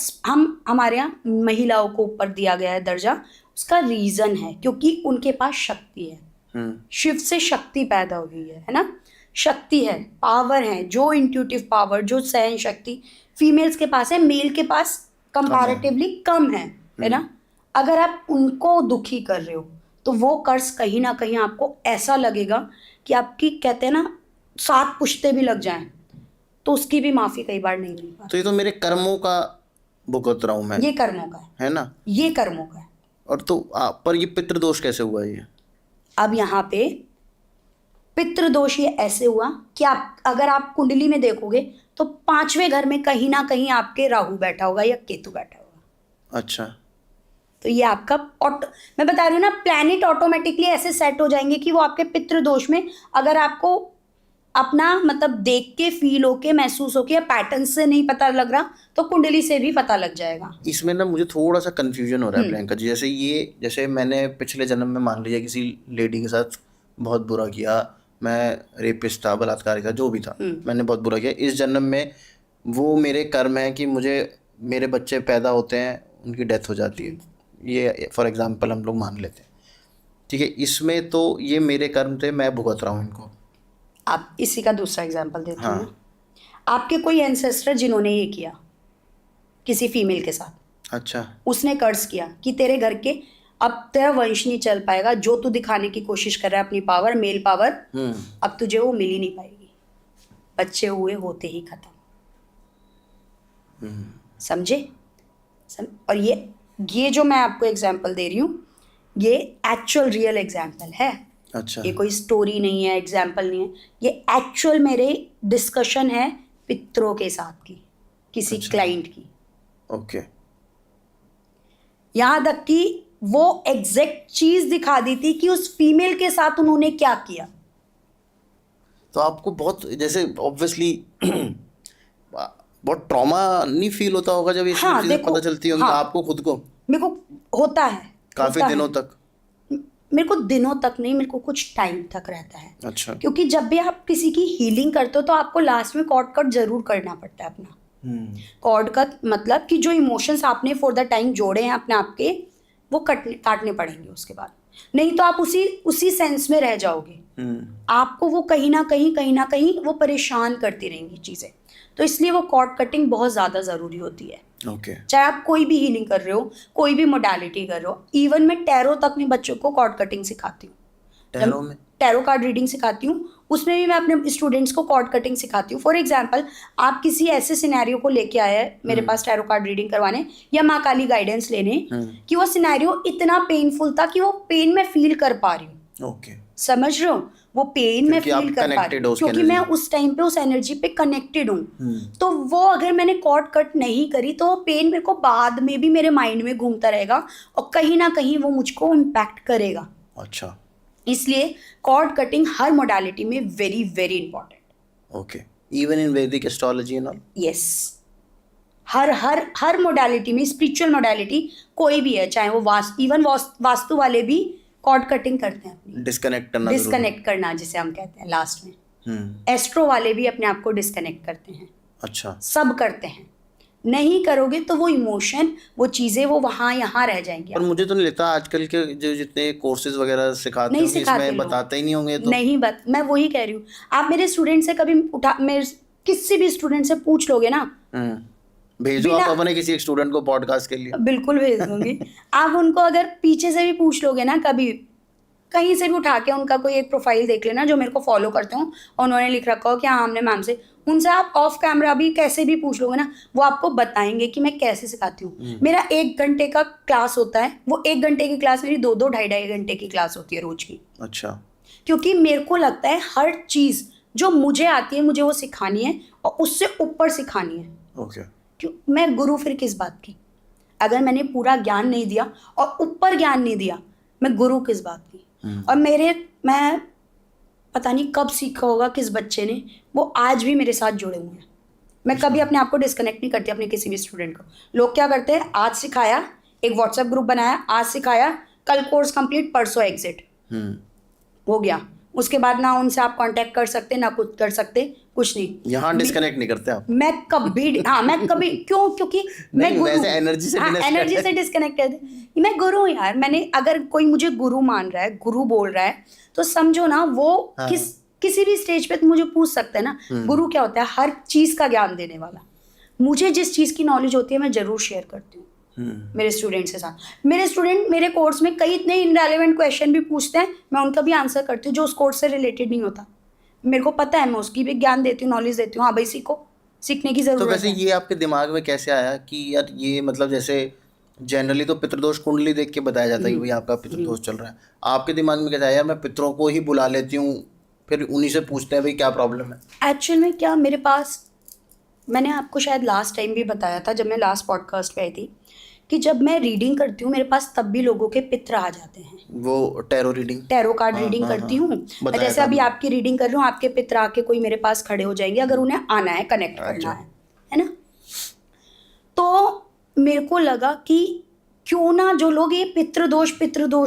हमारे यहाँ महिलाओं को ऊपर दिया गया है दर्जा, उसका रीजन है क्योंकि उनके पास शक्ति है। शिव से शक्ति पैदा हुई है ना, शक्ति है, पावर है, जो इंट्यूटिव पावर, जो सहन शक्ति फीमेल्स के पास है, मेल के पास कंपैरेटिवली कम है ना। अगर आप उनको दुखी कर रहे हो तो वो कर्ज कहीं ना कहीं आपको ऐसा लगेगा कि आपकी, कहते हैं ना, 7 पुश्ते भी लग जाएं तो उसकी भी माफी कई बार नहीं मिल पाती। तो ये तो मेरे कर्मों का भुगत रहा हूं मैं। ये कर्मों का है ना, ये कर्मों का है। और तो पर ये पितृदोष कैसे हुआ ये? अब यहाँ पे पितृदोष ये ऐसे हुआ कि आप अगर आप कुंडली में देखोगे तो 5वें घर में कहीं ना कहीं आपके राहु बैठा होगा या केतु बैठा होगा। अच्छा, तो ये आपका मैं बता रही हूँ ना, प्लैनेट ऑटोमेटिकली ऐसे सेट हो जाएंगे कि वो आपके पितृदोष में, अगर आपको अपना मतलब देख के, फील होके, महसूस होके, या पैटर्न से नहीं पता लग रहा तो कुंडली से भी पता लग जाएगा। इसमें ना मुझे थोड़ा सा कंफ्यूजन हो रहा है प्रियंका जी। जैसे मैंने पिछले जन्म में मान लीजिए किसी लेडी के साथ बहुत बुरा किया, मैं रेपिस्ट था, बलात्कार था, जो भी था, मैंने बहुत बुरा किया। इस जन्म में वो मेरे कर्म है कि मुझे मेरे बच्चे पैदा होते हैं, उनकी डेथ हो जाती है, ये फॉर एग्जांपल हम लोग मान लेते हैं, ठीक है। इसमें तो ये मेरे कर्म थे, मैं भुगत रहा हूँ इनको। आप इसी का दूसरा एग्जांपल देते हैं। आपके कोई एंसेस्टर जिन्होंने ये किया किसी फीमेल के साथ, अच्छा, उसने कर्ज किया कि तेरे घर के अब तेरा वंश नहीं चल पाएगा, जो तू दिखाने की कोशिश कर रहा है अपनी पावर, मेल पावर, अब तुझे वो मिल ही नहीं पाएगी, बच्चे हुए होते ही खत्म। समझे? और ये जो मैं आपको एग्जांपल दे रही हूँ, ये एक्चुअल रियल एग्जांपल है। अच्छा, ये कोई स्टोरी नहीं है, एग्जाम्पल नहीं है, ये एक्चुअल मेरे डिस्कशन है पितरों के साथ की, किसी क्लाइंट की। ओके। यहाँ तक कि वो एग्जैक्ट चीज दिखा दी थी कि उस फीमेल के साथ उन्होंने क्या किया। तो आपको बहुत, जैसे ऑब्वियसली बहुत ट्रॉमा नहीं फील होता होगा जब ये चीजें पता चलती होंगी आपको खुद को? मेरे को होता है, काफी दिनों तक। मेरे को दिनों तक नहीं, मेरे को कुछ टाइम तक रहता है। अच्छा। क्योंकि जब भी आप किसी की हीलिंग करते हो तो आपको लास्ट में कॉर्ड कट जरूर करना पड़ता है अपना। कॉर्ड कट मतलब कि जो इमोशंस आपने फॉर द टाइम जोड़े हैं अपने आप के, वो काटने पड़ेंगे उसके बाद, नहीं तो आप उसी सेंस में रह जाओगे। आपको वो कहीं ना कहीं वो परेशान करती रहेंगी चीज़ें। तो इसलिए वो कॉर्ड कटिंग बहुत ज़्यादा ज़रूरी होती है। चाहे आप कोई भी हीलिंग कर रहे हो, कोई भी मोडालिटी कर रहे हो। इवन मैं टैरो तक में बच्चों को कॉर्ड कटिंग सिखाती हूँ। टैरो कार्ड रीडिंग सिखाती हूँ, उसमें भी मैं अपने स्टूडेंट्स को कॉर्ड कटिंग सिखाती हूँ। फॉर एग्जाम्पल, आप किसी ऐसे सिनेरियो को लेके आए हैं मेरे पास टैरो कार्ड रीडिंग करवाने या माँ काली गाइडेंस लेने, कि वो सिनेरियो इतना पेनफुल था कि वो पेन मैं फील कर पा रही हूँ। समझ रहे हो? वो पेन मैं फील कर पा रही हूँ क्योंकि मैं उस टाइम पे उस एनर्जी पे कनेक्टेड हूँ। तो वो अगर मैंने कॉर्ड कट नहीं करी तो वो पेन मेरे को बाद में भी मेरे माइंड में घूमता रहेगा और कहीं ना कहीं वो मुझको इम्पैक्ट करेगा। अच्छा। इसलिए कॉर्ड कटिंग हर मोडालिटी में very very important. Okay. Even in Vedic astrology and all? Yes, हर मोडालिटी में, स्पिरिचुअल मोडालिटी कोई भी है, चाहे वो वास्तु वाले भी कॉर्ड कटिंग करते हैं अपनी। डिस्कनेक्ट करना जिसे हम कहते हैं लास्ट में। एस्ट्रो वाले भी अपने आप को डिस्कनेक्ट करते हैं। अच्छा। सब करते हैं। नहीं करोगे तो वो इमोशन, वो चीजें, वो वहाँ यहाँ रह जाएंगी। पर मुझे तो नहीं लगता आजकल के जो जितने कोर्सेज वगैरह सिखाते हैं इसमें बताते ही नहीं होंगे। तो नहीं मैं वही कह रही हूँ। आप मेरे स्टूडेंट से कभी किसी भी स्टूडेंट से पूछ लोगे ना, भेजो आप अपने किसी एक स्टूडेंट को पॉडकास्ट के लिए। बिल्कुल भेज दूंगी। आप उनको अगर पीछे से भी पूछ लोगे ना, कभी कहीं से भी उठा के उनका कोई एक प्रोफाइल देख लेना जो मेरे को फॉलो करते हो और उन्होंने लिख रखा हो कि हाँ हमने मैम से, उनसे आप ऑफ कैमरा भी कैसे भी पूछ लोगे ना, वो आपको बताएंगे कि मैं कैसे सिखाती हूँ। मेरा 1 घंटे का क्लास होता है, वो 1 घंटे की क्लास मेरी 2-2 ढाई घंटे की क्लास होती है रोज की। अच्छा। क्योंकि मेरे को लगता है हर चीज़ जो मुझे आती है मुझे वो सिखानी है और उससे ऊपर सिखानी है। ओके। क्यों मैं गुरु फिर किस बात की? अगर मैंने पूरा ज्ञान नहीं दिया और ऊपर ज्ञान नहीं दिया, मैं गुरु किस बात की? और मैं पता नहीं कब सीखा होगा किस बच्चे ने, वो आज भी मेरे साथ जुड़े हुए हैं। मैं कभी अपने आप को डिस्कनेक्ट नहीं करती अपने किसी भी स्टूडेंट को। लोग क्या करते हैं, आज सिखाया, एक व्हाट्सएप ग्रुप बनाया, आज सिखाया, कल कोर्स कंप्लीट, परसों एग्जिट हो गया। उसके बाद ना उनसे आप कांटेक्ट कर सकते, ना कुछ कर सकते, कुछ नहीं। यहाँ डिस्कनेक्ट नहीं करते आप? मैं कभी क्यों? क्योंकि मैं नहीं, गुरु वैसे एनर्जी से एनर्जी से डिस्कनेक्ट कर दे। मैं गुरु हूँ यार। मैंने अगर कोई मुझे गुरु मान रहा है, गुरु बोल रहा है, तो समझो ना वो किसी भी स्टेज पे तो मुझे पूछ सकते हैं ना। गुरु क्या होता है? हर चीज का ज्ञान देने वाला। मुझे जिस चीज की नॉलेज होती है मैं जरूर शेयर करती हूँ मेरे स्टूडेंट्स के साथ। मेरे स्टूडेंट मेरे कोर्स में कई इतने इनरेलेवेंट क्वेश्चन भी पूछते हैं, मैं उनका भी आंसर करती हूँ जो उस कोर्स से रिलेटेड नहीं होता। मेरे को पता है, मैं उसकी भी ज्ञान देती हूँ, नॉलेज देती हूँ। हाँ भाई सीखो, सीखने की जरूरत तो है। वैसे ये आपके दिमाग में कैसे आया कि यार ये मतलब जैसे जनरली तो पितृदोष कुंडली देख के बताया जाता है कि भाई आपका पितृदोष चल रहा है, आपके दिमाग में कैसे आया यार मैं पितरों को ही बुला लेती हूँ, फिर उन्हीं से पूछते हैं भाई क्या प्रॉब्लम है? एक्चुअल में क्या, मेरे पास, मैंने आपको शायद लास्ट टाइम भी बताया था जब मैं लास्ट पॉडकास्ट पे आई थी, कि जब मैं रीडिंग करती हूँ मेरे पास तब भी लोगों के पित्र आ जाते हैं। वो tarot reading, tarot card reading करती हूँ। जैसे अभी आपकी रीडिंग कर रही हूँ, आपके पित्र आके कोई मेरे पास खड़े हो जाएंगे अगर उन्हें आना है, कनेक्ट करना है ना। तो मेरे को लगा कि क्यों ना जो लोग ये पितृदोष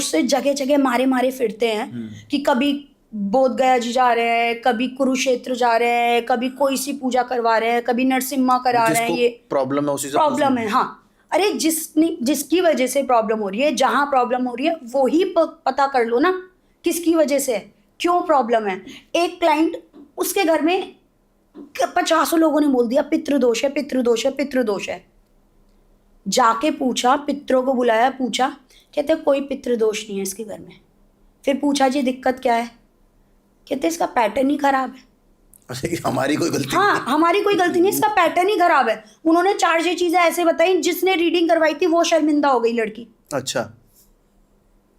से जगह जगह मारे मारे फिरते हैं कि कभी बोध गया जी जा रहे हैं, कभी कुरुक्षेत्र जा रहे हैं, कभी कोई सी पूजा करवा रहे हैं, कभी नरसिम्हा करा रहे हैं, ये प्रॉब्लम है, उसी से प्रॉब्लम है। हाँ, अरे जिसकी वजह से प्रॉब्लम हो रही है, जहां प्रॉब्लम हो रही है वो ही पता कर लो ना किसकी वजह से है, क्यों प्रॉब्लम है। एक क्लाइंट, उसके घर में 50 लोगों ने बोल दिया पितृदोष है, पितृदोष है, पितृदोष है। जाके पूछा, पितरों को बुलाया, पूछा, कहते कोई पितृदोष नहीं है इसके घर में। फिर पूछा जी दिक्कत क्या है? कहते इसका पैटर्न ही खराब है। हमारी कोई गलती हाँ, हमारी कोई गलती नहीं, इसका पैटर्न ही खराब है। उन्होंने 4-6 चीजें ऐसे बताई, जिसने रीडिंग करवाई थी वो शर्मिंदा हो गई लड़की। अच्छा,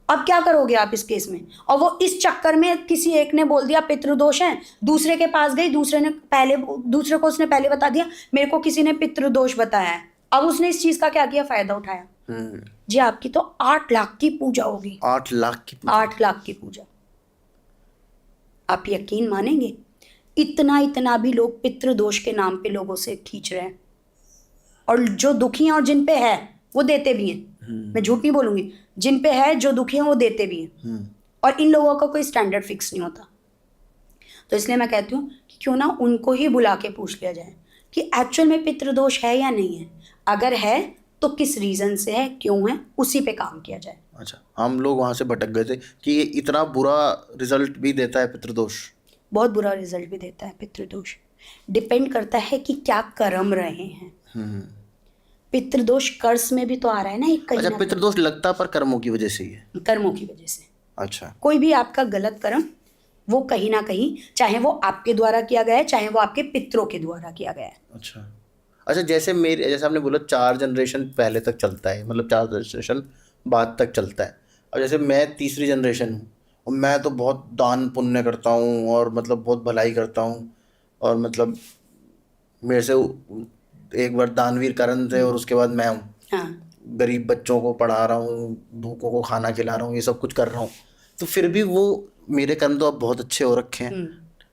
अब क्या करोगे आप इस केस में? और वो इस चक्कर में किसी एक ने बोल दिया पितृदोष है, दूसरे के पास गई, दूसरे को उसने पहले बता दिया मेरे को किसी ने पितृदोष बताया है। अब उसने इस चीज का क्या किया, फायदा उठाया। जी आपकी तो 8 लाख की पूजा होगी। 8 लाख की पूजा? 8 लाख की पूजा। आप यकीन मानेंगे, इतना भी लोग पितृदोष के नाम पे लोगों से खींच रहे हैं। और जो दुखी हैं और जिन पे है वो देते भी हैं। मैं झूठ नहीं बोलूंगी, जिन पे है, जो दुखी हैं वो देते भी हैं। और इन लोगों का कोई स्टैंडर्ड फिक्स नहीं होता। तो इसलिए मैं कहती हूँ कि क्यों ना उनको ही बुला के पूछ लिया जाए कि एक्चुअल में पितृदोष है या नहीं है। अगर है तो किस रीजन से है, क्यों है, उसी पे काम किया जाए। अच्छा, हम लोग वहां से भटक गए थे कि ये इतना बुरा रिजल्ट भी देता है पितृदोष? बहुत बुरा रिजल्ट भी देता है पितृदोष। डिपेंड करता है कि क्या कर्म रहे हैं। पितृदोष कर्स में भी तो आ रहा है ना एक। अच्छा, पितृदोष लगता पर कर्मों की वजह से ही है? कर्मों की वजह से। अच्छा, कोई भी आपका गलत कर्म, वो कहीं ना कहीं, चाहे वो आपके द्वारा किया गया है, चाहे वो आपके पितरों के द्वारा किया गया है। अच्छा, जैसे आपने बोला 4 जनरेशन पहले तक चलता है, मतलब 4 जनरेशन बाद तक चलता है। अब जैसे मैं तीसरी जनरेशन हूँ और मैं तो बहुत दान पुण्य करता हूँ और मतलब बहुत भलाई करता हूँ, और मतलब मेरे से एक बार दानवीर करण थे और उसके बाद मैं हूँ। हाँ, गरीब बच्चों को पढ़ा रहा हूँ, भूखों को खाना खिला रहा हूँ, ये सब कुछ कर रहा हूँ, तो फिर भी वो मेरे कर्म तो अब बहुत अच्छे हो रखे हैं,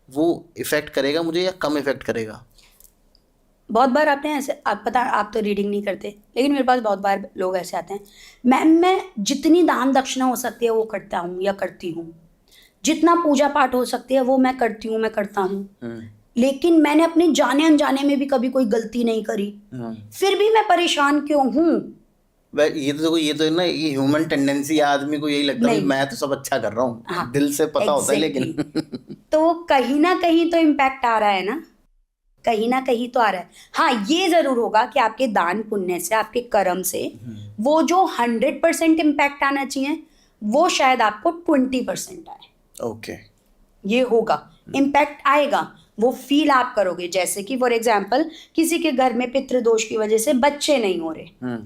वो इफेक्ट करेगा मुझे या कम इफेक्ट करेगा? बहुत बार आपने ऐसे, आप पता, आप तो रीडिंग नहीं करते, लेकिन मेरे पास बहुत बार लोग ऐसे आते हैं, मैं जितनी दान दक्षिणा हो सकती है वो करता हूँ या करती हूँ, जितना पूजा पाठ हो सकती है वो मैं करती हूँ, मैं करता हूँ, लेकिन मैंने अपने जाने अनजाने में भी कभी कोई गलती नहीं करी, फिर भी मैं परेशान क्यों हूँ? ये तो है ना, ये ह्यूमन टेंडेंसी है, आदमी को यही लगता है मैं तो सब अच्छा कर रहा हूँ। हाँ, दिल से पता होता है, लेकिन तो कहीं ना कहीं तो इम्पैक्ट आ रहा है ना, कहीं ना कहीं तो आ रहा है। हाँ, ये जरूर होगा कि आपके दान पुण्य से, आपके कर्म से वो जो 100% इम्पैक्ट आना चाहिए वो शायद आपको 20% आए। ओके, ये होगा, इम्पैक्ट आएगा, वो फील आप करोगे। जैसे कि फॉर एग्जाम्पल किसी के घर में पितृदोष की वजह से बच्चे नहीं हो रहे,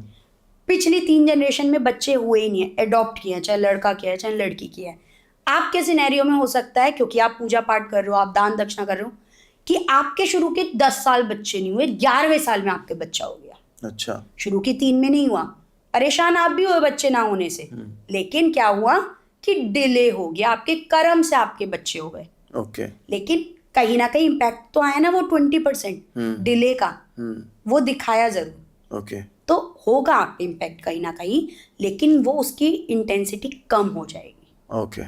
पिछली 3 जनरेशन में बच्चे हुए ही नहीं है, एडॉप्ट किए हैं, चाहे लड़का किया है चाहे लड़की किया है, आपके सिनेरियो में हो सकता है, क्योंकि आप पूजा पाठ कर रहे हो, आप दान दक्षिणा कर रहे हो, कि आपके शुरू के 10 साल बच्चे नहीं हुए, 11वें साल में आपके बच्चा हो गया। अच्छा। शुरू की 3 में नहीं हुआ, परेशान आप भी हुए बच्चे ना होने से, लेकिन क्या हुआ कि डिले हो गया, आपके कर्म से आपके बच्चे हो गए। ओके। लेकिन कहीं ना कहीं इम्पैक्ट तो आया ना, वो 20% डिले का, वो दिखाया जरूर। ओके। तो होगा इम्पैक्ट कहीं ना कहीं, लेकिन वो उसकी इंटेंसिटी कम हो जाएगी। ओके।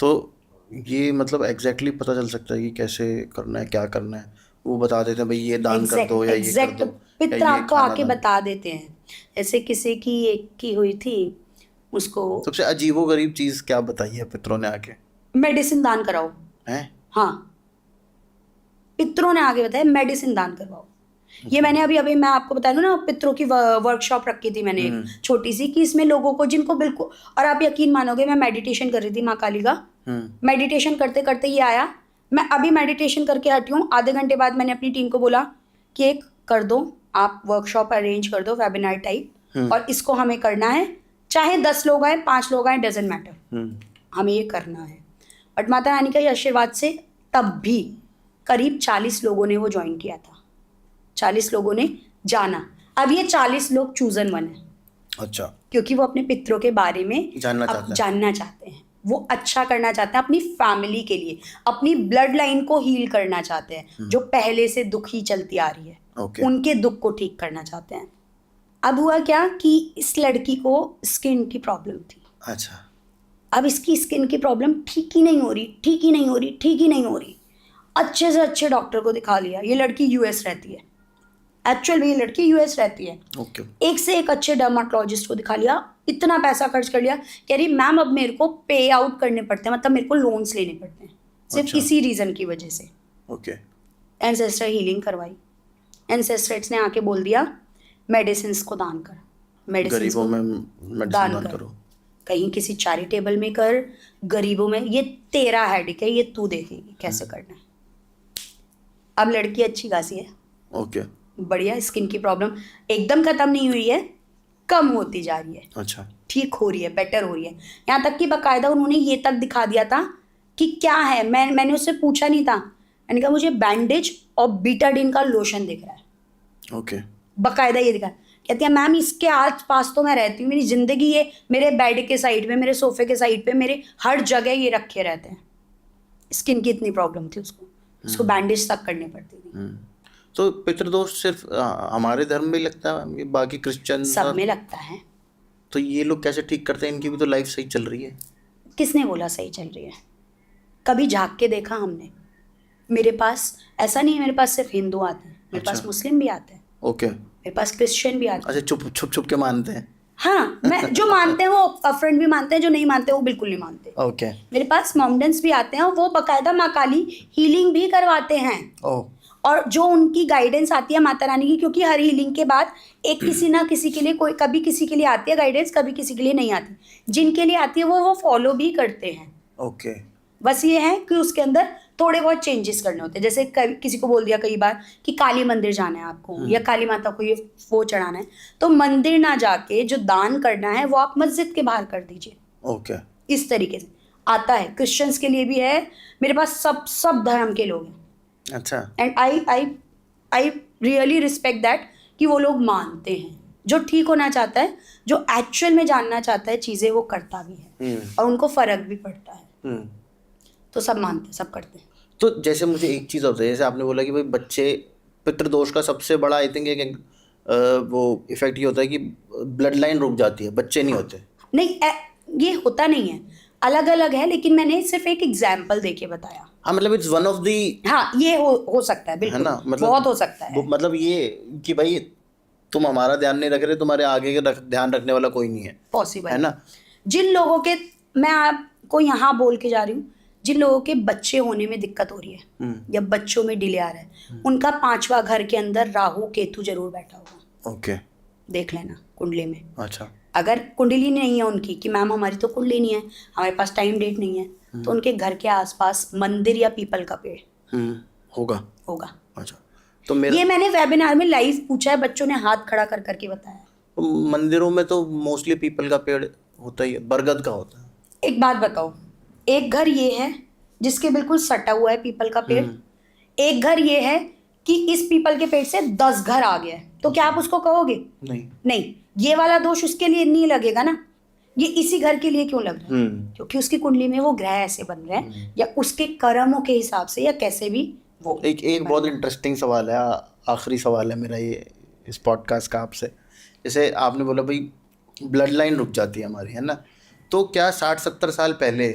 तो ये मतलब एग्जैक्टली पता चल सकता है कि कैसे करना है, क्या करना है, वो बता देते हैं भाई ये दान कर दो या ये कर दो, पितर या ये आपको खाना आके दान। बता देते हैं। जैसे किसी की एक की हुई थी, उसको सबसे अजीबोगरीब चीज क्या बताई है पितरों ने आके? मेडिसिन दान कराओ। हैं? हाँ, पितरों ने आगे बताया मेडिसिन दान करवाओ। ये मैंने अभी अभी मैं आपको बता दूं ना, पितरों की वर्कशॉप रखी थी मैंने एक छोटी सी, कि इसमें लोगों को जिनको बिल्कुल, और आप यकीन मानोगे, मैं मेडिटेशन कर रही थी माँ काली का, मेडिटेशन करते करते ये आया, मैं अभी मेडिटेशन करके हटी हूँ, आधे घंटे बाद मैंने अपनी टीम को बोला कि एक कर दो, आप वर्कशॉप अरेंज कर दो वेबिनार टाइप, और इसको हमें करना है, चाहे 10 लोग आए 5 लोग आए, डजेंट मैटर, हमें ये करना है। बट माता रानी का ये आशीर्वाद से तब भी करीब 40 लोगों ने वो ज्वाइन किया था, 40 लोगों ने जाना। अब ये 40 लोग चूजन वन है। अच्छा। क्योंकि वो अपने पितरों के बारे में जानना चाहते हैं, वो अच्छा करना चाहते हैं अपनी फैमिली के लिए, अपनी ब्लड लाइन को हील करना चाहते हैं, जो पहले से दुखी चलती आ रही है, उनके दुख को ठीक करना चाहते हैं। अब हुआ क्या कि इस लड़की को स्किन की प्रॉब्लम थी। अच्छा। अब इसकी स्किन की प्रॉब्लम ठीक ही नहीं हो रही। अच्छे से अच्छे डॉक्टर को दिखा लिया, ये लड़की यूएस रहती है, एक्चुअल में ये लड़की यूएस रहती है। एक से एक अच्छे डर्माटोलॉजिस्ट को दिखा लिया, इतना पैसा खर्च कर लिया, कह रही मैम अब मेरे को पे आउट करने पड़ते हैं, मतलब मेरे को लोन्स लेने पड़ते हैं, सिर्फ इसी रीजन की वजह से। एंसेस्टर हीलिंग करवाई, एंसेस्टर्स ने आके बोल दिया मेडिसिन को दान कर, मेडिसिन को दान करो, कहीं किसी चैरिटेबल में कर, गरीबों में, ये तेरा हेडेक है, ये तू देखेगी कैसे करना है। अब लड़की अच्छी खासी है, बढ़िया, स्किन की प्रॉब्लम एकदम खत्म नहीं हुई है, कम होती जा रही है। अच्छा। ठीक हो रही है, बेटर हो रही है, यहाँ तक कि बाकायदा उन्होंने ये तक दिखा दिया था कि क्या है, मैंने उससे पूछा नहीं था, मैंने कहा मुझे बैंडेज और बीटाडिन का लोशन दिख रहा है। बाकायदा ये दिखा, कहती है मैम इसके आस पास तो मैं रहती हूँ, मेरी जिंदगी ये मेरे बेड के साइड पे, मेरे सोफे के साइड पे, मेरे हर जगह ये रखे रहते हैं। स्किन की इतनी प्रॉब्लम थी उसको बैंडेज तक करनी पड़ती थी। तो पितृदोष सिर्फ हमारे धर्म में लगता है, बाकी क्रिश्चियन सब में लगता है। तो ये लोग कैसे ठीक करते हैं? इनकी भी तो लाइफ सही चल रही है। किसने बोला सही चल रही है? कभी झाँक के देखा हमने? मेरे पास ऐसा नहीं है, मेरे पास सिर्फ हिंदू आते हैं, मेरे पास मुस्लिम भी आते हैं, मेरे पास क्रिश्चियन भी आते हैं। अच्छा, छुप के मानते हैं? हाँ, मैं जो मानते हैं वो अपफ्रंट भी मानते हैं, जो नहीं मानते वो बिल्कुल नहीं मानते। मेरे पास मॉमडेंस भी आते हैं, वो बाकायदा माँ काली हीलिंग भी करवाते हैं। और जो उनकी गाइडेंस आती है माता रानी की, क्योंकि हर हीलिंग के बाद एक किसी ना किसी के लिए, कोई कभी किसी के लिए आती है गाइडेंस, कभी किसी के लिए नहीं आती, जिनके लिए आती है वो फॉलो भी करते हैं। बस ये है कि उसके अंदर थोड़े बहुत चेंजेस करने होते हैं। जैसे किसी को बोल दिया कई बार कि काली मंदिर जाना है आपको, या काली माता को ये वो चढ़ाना है, तो मंदिर ना जाके जो दान करना है वो आप मस्जिद के बाहर कर दीजिए। इस तरीके से आता है। क्रिश्चियंस के लिए भी है, मेरे पास सब धर्म के लोग हैं। अच्छा। And I really respect that कि वो लोग मानते हैं, जो ठीक होना चाहता है, जो एक्चुअल में जानना चाहता है चीज़ें, वो करता भी है और उनको फर्क भी पड़ता है। तो सब मानते हैं, सब करते हैं। तो जैसे मुझे एक चीज़ होता है, जैसे आपने बोला कि भाई बच्चे, पितृदोष का सबसे बड़ा आई थिंक एक वो इफेक्ट ये होता है कि ब्लड लाइन रुक जाती है, बच्चे नहीं होते। नहीं, ये होता नहीं है, अलग अलग है, लेकिन मैंने सिर्फ एक एग्जाम्पल देके बताया। हाँ, मतलब इट्स वन ऑफ दी। हाँ, ये हो सकता है, बिल्कुल, है ना, मतलब बहुत हो सकता है। मतलब ये कि भाई तुम हमारा ध्यान नहीं रख रहे, तुम्हारे आगे के ध्यान रखने वाला कोई नहीं है, पॉसिबल है ना। जिन लोगों के, मैं आपको यहाँ बोल के जा रही हूँ, जिन लोगों के बच्चे होने में दिक्कत हो रही है या बच्चों में डिले आ रहा है, उनका 5वां घर के अंदर राहु केतु जरूर बैठा होगा। देख लेना कुंडली में। अच्छा। अगर कुंडली नहीं है उनकी कि मैम हमारी तो कुंडली नहीं है, हमारे पास टाइम डेट नहीं है, तो उनके घर के आसपास मंदिर या पीपल का पेड़ होगा। अच्छा। तो ये मैंने वेबिनार में लाइव पूछा है, बच्चों ने हाथ खड़ा कर करके बताया। मंदिरों में तो मोस्टली पीपल का पेड़ होता ही है, बरगद का होता है। एक बात बताओ, एक घर ये है जिसके बिल्कुल सटा हुआ है पीपल का पेड़, एक घर ये है कि इस पीपल के पेड़ से 10 घर आ गया है, तो क्या आप उसको कहोगे? नहीं, ये वाला दोष उसके लिए नहीं लगेगा ना, ये इसी घर के लिए क्यों लग रहा है? क्योंकि उसकी कुंडली में वो ग्रह ऐसे बन रहे हैं या उसके कर्मों के हिसाब से या कैसे भी वो। एक बहुत इंटरेस्टिंग सवाल है, आखिरी सवाल है मेरा ये इस पॉडकास्ट का आपसे। जैसे आपने बोला भाई ब्लड लाइन रुक जाती है हमारी, है ना, तो क्या 60-70 साल पहले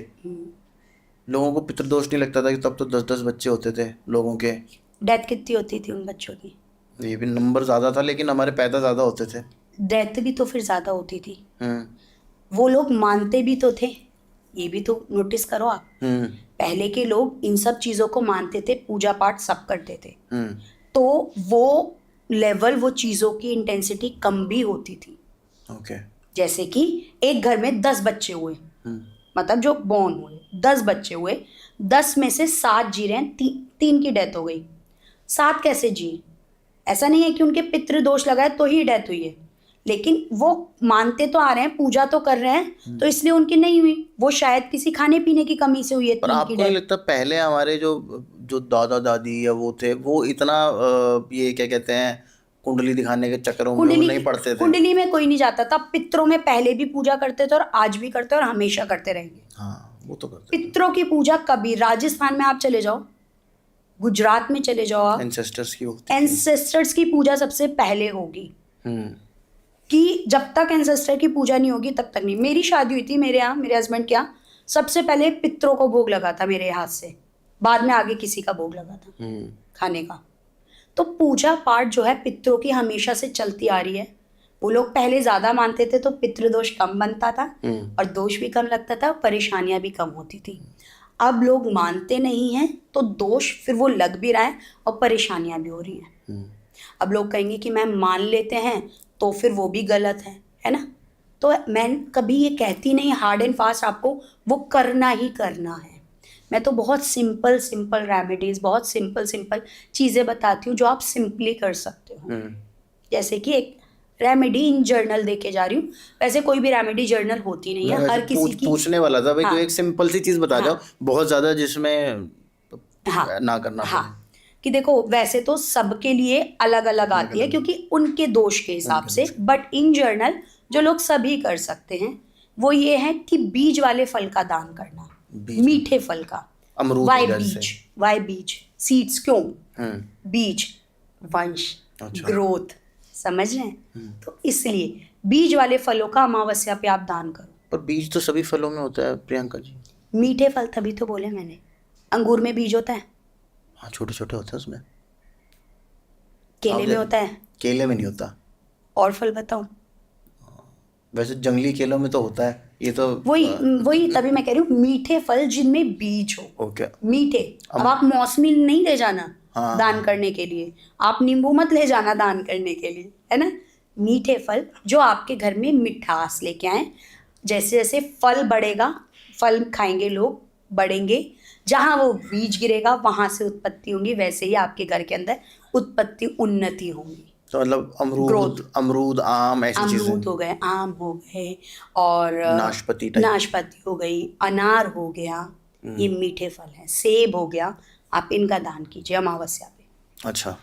लोगों को पितृदोष नहीं लगता था कि तब तो 10-10 बच्चे होते थे लोगों के? डेथ कितनी होती थी उन बच्चों की? ये भी नंबर ज़्यादा था लेकिन हमारे पैदा ज़्यादा होते थे। डेथ भी तो फिर ज़्यादा होती थी। वो लोग मानते भी तो थे, ये भी तो नोटिस करो आप। पहले के लोग इन सब चीज़ों को मानते थे, पूजा पाठ सब करते थे, तो वो लेवल, वो चीज़ों की इंटेंसिटी कम भी होती थी। जैसे कि एक घर में 10 बच्चे हुए, मतलब जो बॉर्न हुए 10 बच्चे हुए, 10 में से 7 जी रहे हैं, 3 की डेथ हो गई। 7 कैसे जी? ऐसा नहीं है कि उनके पितृदोष लगा है तो ही डेथ हुई है, लेकिन वो मानते तो आ रहे हैं, पूजा तो कर रहे हैं, तो इसलिए उनकी नहीं हुई। वो शायद किसी खाने पीने की कमी से हुई है। पर आपको नहीं लगता पहले हमारे जो दादा दादी या वो थे, वो इतना ये क्या कहते हैं, कुंडली दिखाने के चक्करों में नहीं पड़ते थे? कुंडली में कोई नहीं जाता था। पितरों में पहले भी पूजा करते थे और आज भी करते हैं और हमेशा करते रहेंगे। हाँ, वो तो करते। पितरों की पूजा कभी, राजस्थान में आप चले जाओ, गुजरात में चले जाओ आप, एंसेस्टर्स की पूजा सबसे पहले होगी। कि जब तक एंसेस्टर की पूजा नहीं होगी तब तक नहीं। मेरी शादी हुई थी मेरे यहाँ, मेरे हस्बैंड के यहाँ, सबसे पहले पितरों को भोग लगा था मेरे हाथ से, बाद में आगे किसी का भोग लगा था खाने का। तो पूजा पाठ जो है पितरों की हमेशा से चलती आ रही है। वो लोग पहले ज़्यादा मानते थे तो पितृदोष कम बनता था और दोष भी कम लगता था, परेशानियां भी कम होती थी। अब लोग मानते नहीं हैं तो दोष फिर वो लग भी रहा है और परेशानियां भी हो रही हैं। अब लोग कहेंगे कि मैम मान लेते हैं तो फिर वो भी गलत है ना? तो मैं कभी ये कहती नहीं हार्ड एंड फास्ट आपको वो करना ही करना है। मैं तो बहुत सिंपल रेमेडीज़, बहुत सिंपल चीज़ें बताती हूँ जो आप सिंपली कर सकते हो। जैसे कि एक रेमेडी इन जर्नल दे के जा रही हूँ। वैसे कोई भी रेमेडी जर्नल होती नहीं है, हर किसी की। पूछने वाला था भाई, कोई एक सिंपल सी चीज़ बता जाओ, बहुत ज़्यादा जिसमें ना करना पड़े। कि देखो वैसे तो सबके लिए अलग अलग आती है क्योंकि उनके दोष के हिसाब से, बट इन जर्नल जो लोग सभी कर सकते हैं वो ये है कि बीज वाले फल का दान करना, मीठे फल का। वाई बीज, सीड्स क्यों? बीज वंश, ग्रोथ, समझ रहे हैं? तो इसलिए बीज वाले फलों का अमावस्या पे आप दान करो। पर बीज तो सभी फलों में होता है प्रियंका जी। मीठे फल तभी तो बोले मैंने। अंगूर में बीज होता है? हाँ, छोटे छोटे होते हैं उसमें। केले में होता है? केले में नहीं होता। और फल बताओ? वैसे जंगली केलों में तो होता है। ये तो वही तभी मैं कह रही हूँ मीठे फल जिनमें बीज हो। ओके। मीठे। अब आप मौसमी नहीं ले जाना दान करने के लिए, आप नींबू मत ले जाना दान करने के लिए, है ना? मीठे फल जो आपके घर में मिठास लेके आए। जैसे जैसे फल बढ़ेगा, फल खाएंगे लोग, बढ़ेंगे, जहाँ वो बीज गिरेगा वहाँ से उत्पत्ति होंगी, वैसे ही आपके घर के अंदर उत्पत्ति उन्नति होंगी। तो मतलब अमरूद आम ऐसी चीजें। अमरूद हो गए, आम हो गए, और नाशपाती हो गई, अनार हो गया, ये मीठे फल हैं। सेब हो गया, आप इनका दान कीजिए अमावस्या पे। अच्छा।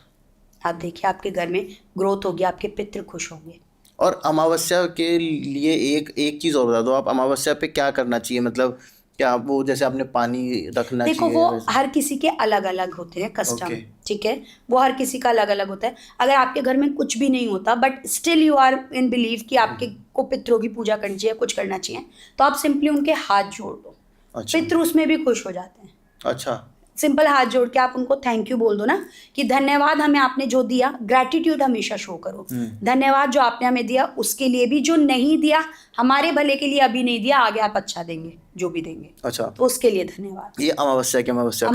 आप देखिए आपके घर में ग्रोथ होगी, आपके पितृ खुश होंगे। और अमावस्या के लिए एक चीज़ और बता दो आप, अमावस्या पे क्या करना चाहिए? मतलब क्या वो जैसे आपने पानी रखना चाहिए? देखो वो हर किसी के अलग अलग होते हैं कस्टम, ठीक है? वो हर किसी का अलग अलग होता है। अगर आपके घर में कुछ भी नहीं होता but still you are in believe कि आपके को पितरों की पूजा करनी चाहिए, कुछ करना चाहिए, तो आप सिंपली उनके हाथ जोड़ दो। अच्छा। पितृ उसमें भी खुश हो जाते हैं। अच्छा। सिंपल हाथ जोड़ के आप उनको थैंक यू बोल दो ना, कि धन्यवाद हमें आपने जो दिया। ग्रैटिट्यूड हमेशा शो करो। धन्यवाद जो आपने हमें दिया उसके लिए भी, जो नहीं दिया हमारे भले के लिए अभी नहीं दिया, आगे आप अच्छा देंगे जो भी देंगे। अच्छा। तो उसके लिए धन्यवाद। ये अमावस्या की अमावस्या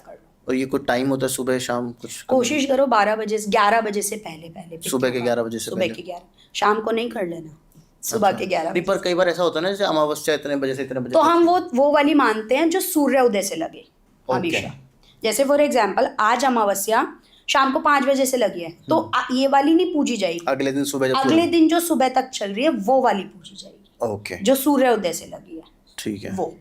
कर लो। और ये कोई टाइम होता है सुबह शाम? कुछ कोशिश करो 12 बजे 11 बजे से पहले सुबह के 11 बजे से सुबह के 11, शाम को नहीं कर लेना, सुबह के 11 पर कई बार ऐसा होता है ना जैसे अमावस्या इतने बजे से इतने बजे, तो हम वो वाली मानते हैं जो सूर्य उदय से लगे हमेशा। जैसे फॉर एग्जाम्पल आज अमावस्या शाम को 5 बजे से लगी है, तो ये वाली नहीं पूजी जाएगी। अगले दिन जो सुबह तक चल रही है वो वाली पूजी जाएगी। ओके। जो सूर्योदय से लगी है, ठीक है, वो।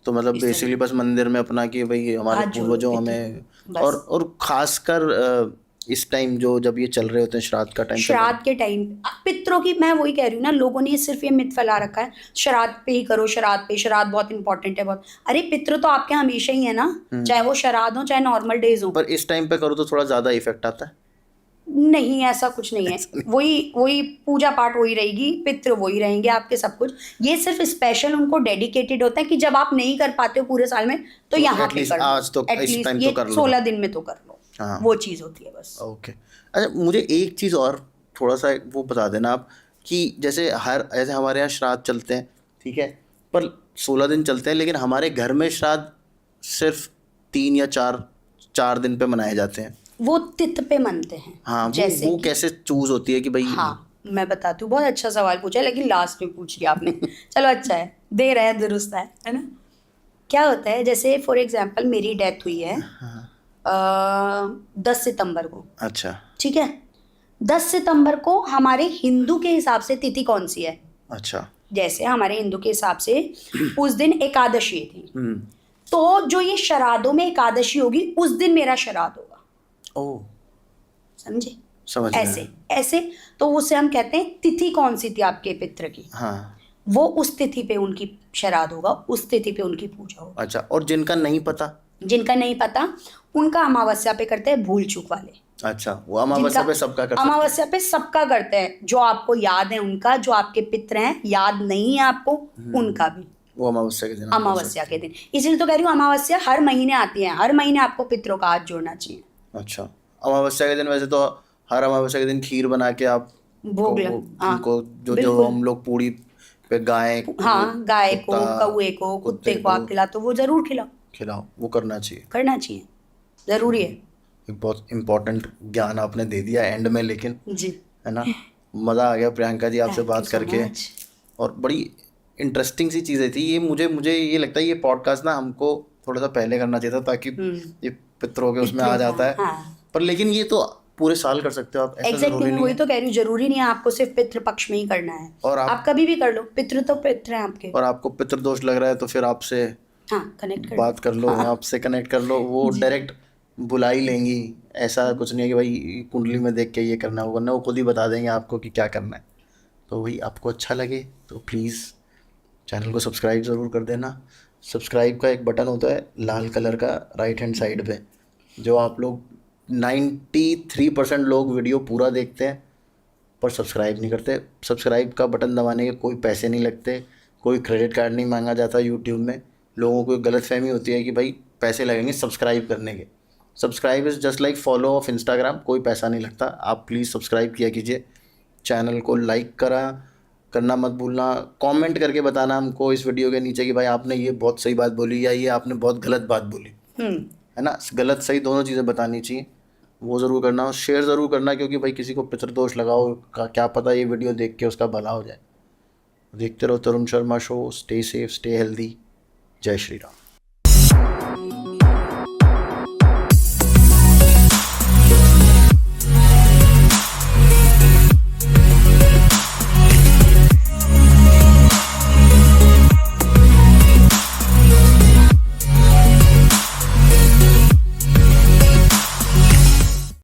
तो मतलब इस तरह। बेसिकली बस मंदिर में अपना कि भाई हमारे हाथ जोड़ो, पूर्वजों पितरों हमें, बस। और खासकर इस टाइम जो जब ये चल रहे होते हैं, श्राद्ध का टाइम चल रहा श्राद्ध के टाइम पितरों की, मैं वही कह रही हूँ ना, लोगों ने सिर्फ ये मिथ फैला रखा है श्राद्ध पे ही करो, श्राद्ध पे, श्राद्ध बहुत इंपॉर्टेंट है बहुत। अरे पितृ तो आपके हमेशा ही है ना, चाहे वो श्राद्ध हो चाहे नॉर्मल डेज हो। पर इस टाइम पे करो तो थोड़ा ज़्यादा इफेक्ट आता है। नहीं, ऐसा कुछ नहीं है। वही वही पूजा पाठ वही रहेगी, पितृ वही रहेंगे आपके, सब कुछ। ये सिर्फ स्पेशल उनको डेडिकेटेड होता है कि जब आप नहीं कर पाते हो पूरे साल में, तो यहाँ पे एटलीस्ट कर लो, आज तो इस एटलीस्ट टाइम ये तो कर लो। 16 दिन में तो कर लो। हाँ। वो चीज़ होती है बस। ओके, अच्छा मुझे एक चीज़ और थोड़ा सा वो बता देना आप, कि जैसे ऐसे हमारे यहाँ श्राद्ध चलते हैं, ठीक है, पर 16 दिन चलते हैं, लेकिन हमारे घर में श्राद्ध सिर्फ 3 या 4 दिन पे मनाए जाते हैं। वो तिथ पे मनते हैं। हाँ, जैसे वो कि- कैसे चूज होती है कि भाई। हाँ, मैं बताती हूँ। बहुत अच्छा सवाल पूछा है, लेकिन लास्ट में पूछ लिया आपने। चलो अच्छा है, दे रहे हैं, दुरुस्त है ना। क्या होता है, जैसे फॉर एग्जाम्पल मेरी डेथ हुई है 10 सितंबर को, अच्छा ठीक है। 10 सितंबर को हमारे हिंदू के हिसाब से तिथि कौन सी है? अच्छा। जैसे हमारे हिंदू के हिसाब से उस दिन एकादशी थी, हम्म। तो जो ये श्राद्धों में एकादशी होगी उस दिन मेरा श्राद्ध होगा। ओह, समझे? समझ गए। ऐसे ऐसे, तो उसे हम कहते हैं तिथि कौन सी थी आपके पितृ की, हाँ। वो उस तिथि पे उनकी श्राद्ध होगा, उस तिथि पे उनकी पूजा होगी। अच्छा, और जिनका नहीं पता? जिनका नहीं पता उनका अमावस्या पे करते हैं, भूल चूक वाले। अच्छा, वो अमावस्या पे सबका कर सकते हैं। अमावस्या पे सबका करते हैं, जो आपको याद है उनका, जो आपके पितृ हैं, याद नहीं है आपको उनका भी वो अमावस्या के दिन आप कर अमावस्या सकते के दिन। इसलिए तो कह रही हूँ, अमावस्या हर महीने आती है, हर महीने आपको पितरों का हाथ जोड़ना चाहिए। हैं। अच्छा, अमावस्या के दिन वैसे तो हर अमावस्या के दिन खीर बना के आप भोग को हाँ, उनको जो बिल्कुल। हम लोग पूड़ी पे गाय हाँ, गाय को, कुत्ता, कौए को, कुत्ते को आप खिलाओ, तो वो जरूर खिलाओ, खिलाओ, वो करना चाहिए। करना चाहिए, जरूरी है एक बहुत इम्पोर्टेंट ज्ञान आपने दे दिया एंड में, लेकिन जी। है ना, मज़ा आ गया प्रियंका जी आपसे Thank बात you so करके, much. और बड़ी इंटरेस्टिंग सी चीज़ें थी ये। मुझे ये लगता है ये पॉडकास्ट ना हमको थोड़ा सा पहले करना चाहिए था, ताकि ये पितरों के उसमें आ पितरों का, जाता है। हाँ। पर लेकिन ये तो पूरे साल कर सकते हो आप, ऐसा एग्जैक्टली, ज़रूरी मैं नहीं वही है। तो कह रही हूँ, जरूरी नहीं है आपको सिर्फ पितृ पक्ष में ही करना है, और आप कभी भी कर लो, पितृ तो पितृ हैं आपके। और आपको पितृदोष लग रहा है तो फिर आपसे हाँ, कनेक्ट कर बात कर लो, आपसे कनेक्ट कर लो, वो डायरेक्ट बुला ही लेंगी। ऐसा कुछ नहीं है कि भाई कुंडली में देख के ये करना होगा, ना वो खुद ही बता देंगे आपको कि क्या करना है। तो वही आपको अच्छा लगे तो प्लीज़ चैनल को सब्सक्राइब ज़रूर कर देना। सब्सक्राइब का एक बटन होता है लाल कलर का राइट हैंड साइड पे, जो आप लोग 93% लोग वीडियो पूरा देखते हैं पर सब्सक्राइब नहीं करते। सब्सक्राइब का बटन दबाने के कोई पैसे नहीं लगते, कोई क्रेडिट कार्ड नहीं मांगा जाता यूट्यूब में। लोगों को गलतफहमी होती है कि भाई पैसे लगेंगे सब्सक्राइब करने के। Subscribe is just like follow of Instagram, कोई पैसा नहीं लगता। आप प्लीज़ सब्सक्राइब किया कीजिए, चैनल को लाइक करना मत भूलना। कमेंट करके बताना हमको इस वीडियो के नीचे कि भाई आपने ये बहुत सही बात बोली या ये आपने बहुत गलत बात बोली, है ना। गलत सही दोनों चीज़ें बतानी चाहिए, वो ज़रूर करना। और शेयर ज़रूर करना, क्योंकि भाई किसी को पितृदोष लगाओ का क्या पता ये वीडियो देख के उसका भला हो जाए। देखते रहो Tarun Sharma show. Stay safe, stay healthy. जय श्री राम।